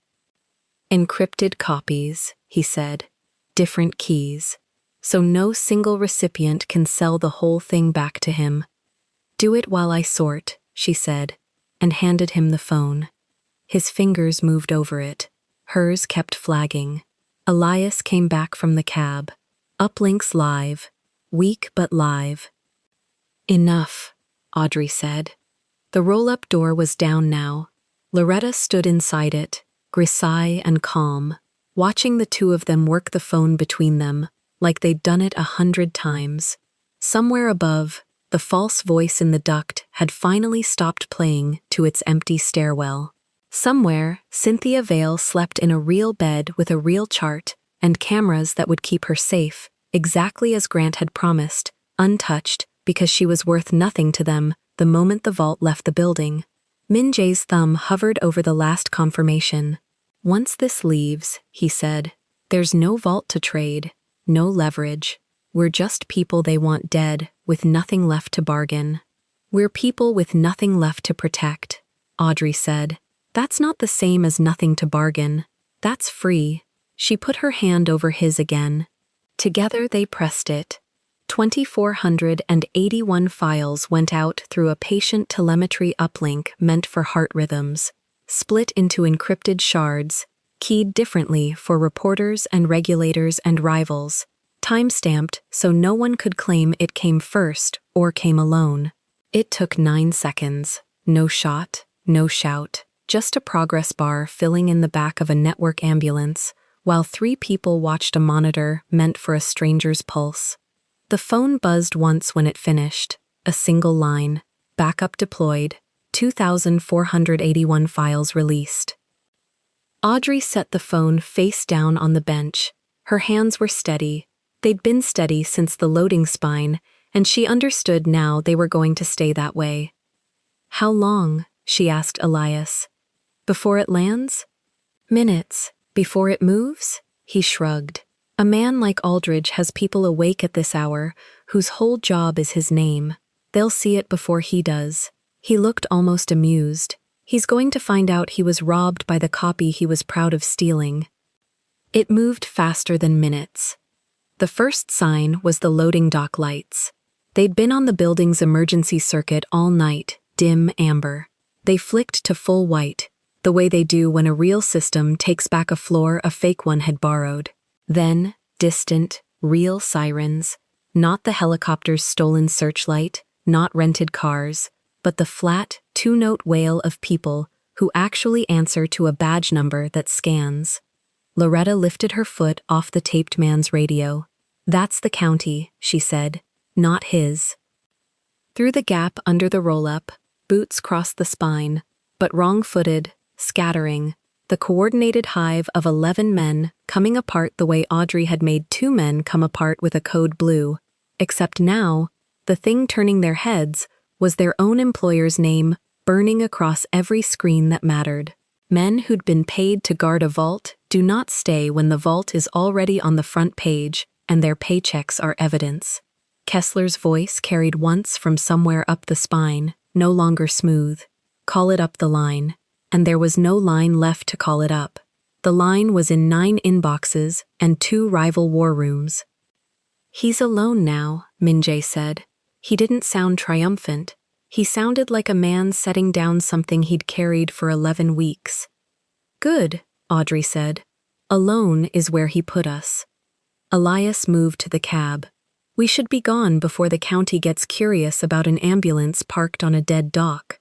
Encrypted copies, he said. Different keys. So no single recipient can sell the whole thing back to him. Do it while I sort, she said, and handed him the phone. His fingers moved over it. Hers kept flagging. Elias came back from the cab. Uplinks live. Weak but live. Enough, Audrey said. The roll-up door was down now. Loretta stood inside it, grisaille and calm, watching the 2 of them work the phone between them, like they'd done it 100 times. Somewhere above, the false voice in the duct had finally stopped playing to its empty stairwell. Somewhere, Cynthia Vale slept in a real bed with a real chart and cameras that would keep her safe, exactly as Grant had promised, untouched because she was worth nothing to them the moment the vault left the building. Minjae's thumb hovered over the last confirmation. Once this leaves, he said, there's no vault to trade, no leverage. We're just people they want dead, with nothing left to bargain. We're people with nothing left to protect, Audrey said. That's not the same as nothing to bargain. That's free. She put her hand over his again. Together they pressed it. 2,481 files went out through a patient telemetry uplink meant for heart rhythms, split into encrypted shards, keyed differently for reporters and regulators and rivals, time-stamped so no one could claim it came first or came alone. It took 9 seconds. No shot, no shout. just a progress bar filling in the back of a network ambulance, while 3 people watched a monitor meant for a stranger's pulse. The phone buzzed once when it finished, a single line, backup deployed, 2,481 files released. Audrey set the phone face down on the bench. Her hands were steady. They'd been steady since the loading spine, and she understood now they were going to stay that way. "How long?" she asked Elias. "Before it lands?" "Minutes. Before it moves?" He shrugged. A man like Aldridge has people awake at this hour, whose whole job is his name. They'll see it before he does. He looked almost amused. He's going to find out he was robbed by the copy he was proud of stealing. It moved faster than minutes. The first sign was the loading dock lights. They'd been on the building's emergency circuit all night, dim amber. They flicked to full white, the way they do when a real system takes back a floor a fake one had borrowed. Then, distant, real sirens, not the helicopter's stolen searchlight, not rented cars, but the flat, 2-note wail of people who actually answer to a badge number that scans. Loretta lifted her foot off the taped man's radio. "That's the county," she said, "not his." Through the gap under the roll-up, boots crossed the spine, but wrong-footed, scattering, the coordinated hive of 11 men coming apart the way Audrey had made 2 men come apart with a code blue, except now, the thing turning their heads was their own employer's name burning across every screen that mattered. Men who'd been paid to guard a vault do not stay when the vault is already on the front page and their paychecks are evidence. Kessler's voice carried once from somewhere up the spine, no longer smooth. Call it up the line. And there was no line left to call it up. The line was in 9 inboxes and 2 rival war rooms. "He's alone now," Minjae said. He didn't sound triumphant. He sounded like a man setting down something he'd carried for 11 weeks. "Good," Audrey said. "Alone is where he put us." Elias moved to the cab. "We should be gone before the county gets curious about an ambulance parked on a dead dock."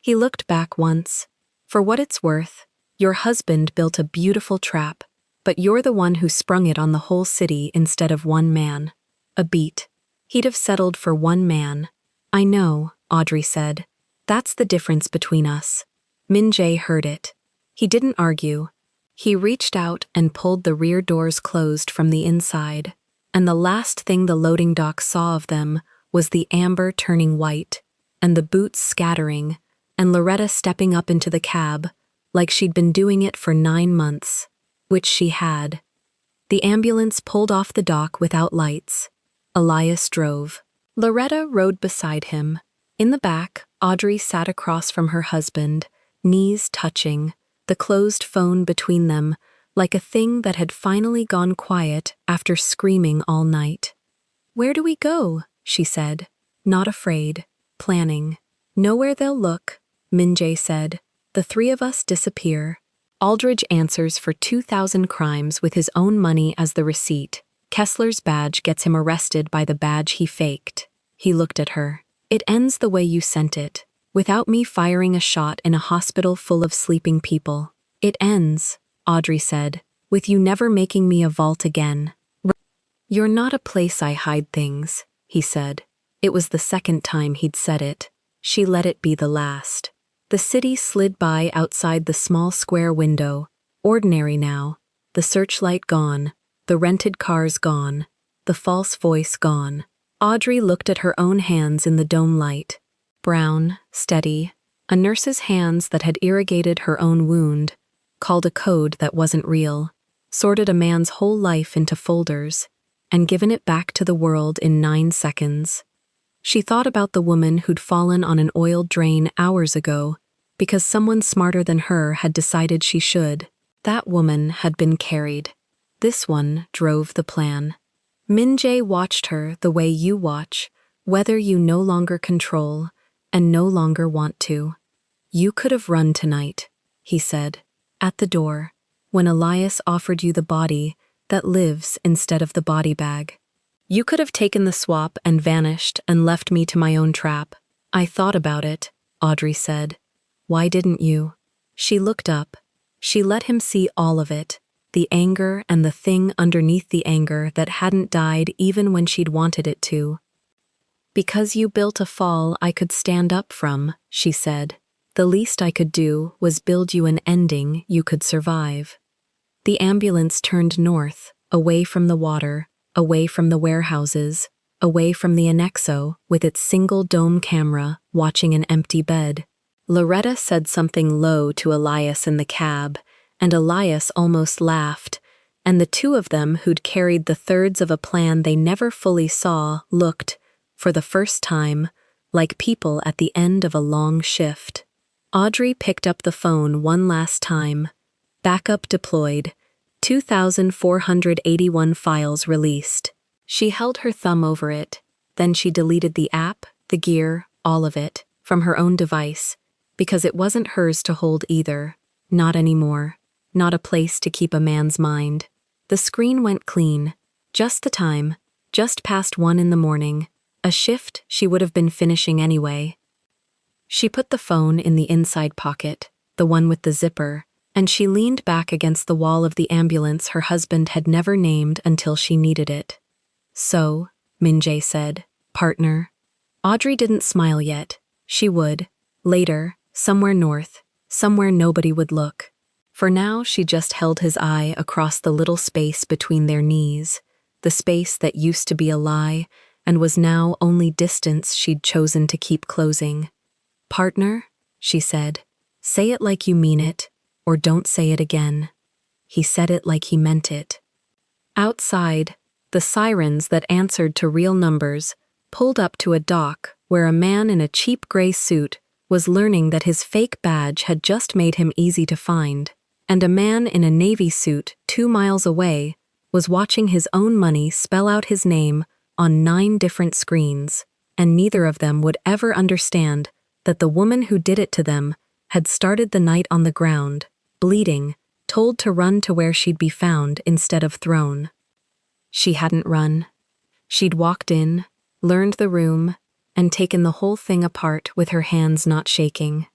He looked back once. "For what it's worth, your husband built a beautiful trap, but you're the one who sprung it on the whole city instead of one man. A beat. He'd have settled for one man." "I know," Audrey said. "That's the difference between us." Minjae heard it. He didn't argue. He reached out and pulled the rear doors closed from the inside, and the last thing the loading dock saw of them was the amber turning white, and the boots scattering, and Loretta stepping up into the cab, like she'd been doing it for 9 months, which she had. The ambulance pulled off the dock without lights. Elias drove. Loretta rode beside him. In the back, Audrey sat across from her husband, knees touching, the closed phone between them, like a thing that had finally gone quiet after screaming all night. "Where do we go?" she said, not afraid, planning. "Nowhere they'll look," Minjae said. "The 3 of us disappear. Aldridge answers for 2,000 crimes with his own money as the receipt. Kessler's badge gets him arrested by the badge he faked." He looked at her. "It ends the way you sent it, without me firing a shot in a hospital full of sleeping people. It ends," Audrey said, "with you never making me a vault again." "You're not a place I hide things," he said. It was the second time he'd said it. She let it be the last. The city slid by outside the small square window, ordinary now, the searchlight gone, the rented cars gone, the false voice gone. Audrey looked at her own hands in the dome light. Brown, steady, a nurse's hands that had irrigated her own wound, called a code that wasn't real, sorted a man's whole life into folders, and given it back to the world in 9 seconds. She thought about the woman who'd fallen on an oiled drain hours ago because someone smarter than her had decided she should. That woman had been carried. This one drove the plan. Minjae watched her the way you watch, whether you no longer control and no longer want to. "You could have run tonight," he said, at the door, when Elias offered you the body that lives instead of the body bag. "You could have taken the swap and vanished and left me to my own trap." "I thought about it," Audrey said. "Why didn't you?" She looked up. She let him see all of it, the anger and the thing underneath the anger that hadn't died even when she'd wanted it to. "Because you built a fall I could stand up from," she said. "The least I could do was build you an ending you could survive." The ambulance turned north, away from the water, away from the warehouses, away from the annexo with its single dome camera watching an empty bed. Loretta said something low to Elias in the cab, and Elias almost laughed, and the two of them who'd carried the thirds of a plan they never fully saw looked, for the first time, like people at the end of a long shift. Audrey picked up the phone one last time. Backup deployed. 2,481 files released. She held her thumb over it, then she deleted the app, the gear, all of it, from her own device, because it wasn't hers to hold either. Not anymore. Not a place to keep a man's mind. The screen went clean. Just the time. Just past 1 in the morning. A shift she would have been finishing anyway. She put the phone in the inside pocket, the one with the zipper, and she leaned back against the wall of the ambulance her husband had never named until she needed it. "So," Minjae said, "partner." Audrey didn't smile yet. She would. Later, somewhere north, somewhere nobody would look. For now, she just held his eye across the little space between their knees, the space that used to be a lie and was now only distance she'd chosen to keep closing. "Partner," she said, "say it like you mean it, or don't say it again." He said it like he meant it. Outside, the sirens that answered to real numbers pulled up to a dock where a man in a cheap gray suit was learning that his fake badge had just made him easy to find, and a man in a navy suit 2 miles away was watching his own money spell out his name on 9 different screens, and neither of them would ever understand that the woman who did it to them had started the night on the ground, bleeding, told to run to where she'd be found instead of thrown. She hadn't run. She'd walked in, learned the room, and taken the whole thing apart with her hands not shaking.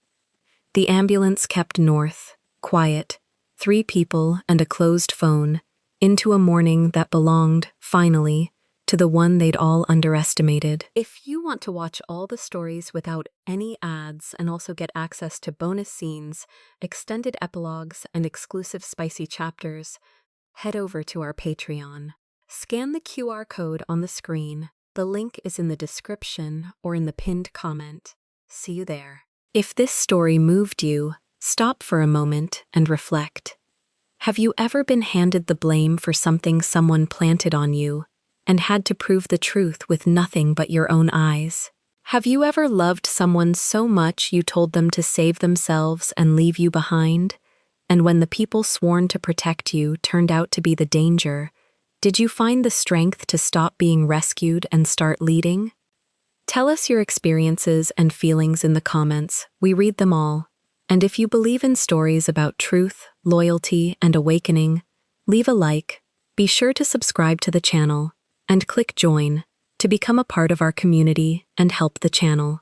The ambulance kept north, quiet, 3 people and a closed phone, into a morning that belonged, finally, to the one they'd all underestimated. If you want to watch all the stories without any ads and also get access to bonus scenes, extended epilogues, and exclusive spicy chapters, head over to our Patreon. Scan the QR code on the screen. The link is in the description or in the pinned comment. See you there. If this story moved you, stop for a moment and reflect. Have you ever been handed the blame for something someone planted on you and had to prove the truth with nothing but your own eyes? Have you ever loved someone so much you told them to save themselves and leave you behind? And when the people sworn to protect you turned out to be the danger, did you find the strength to stop being rescued and start leading? Tell us your experiences and feelings in the comments. We read them all. And if you believe in stories about truth, loyalty, and awakening, leave a like, be sure to subscribe to the channel, and click join to become a part of our community and help the channel.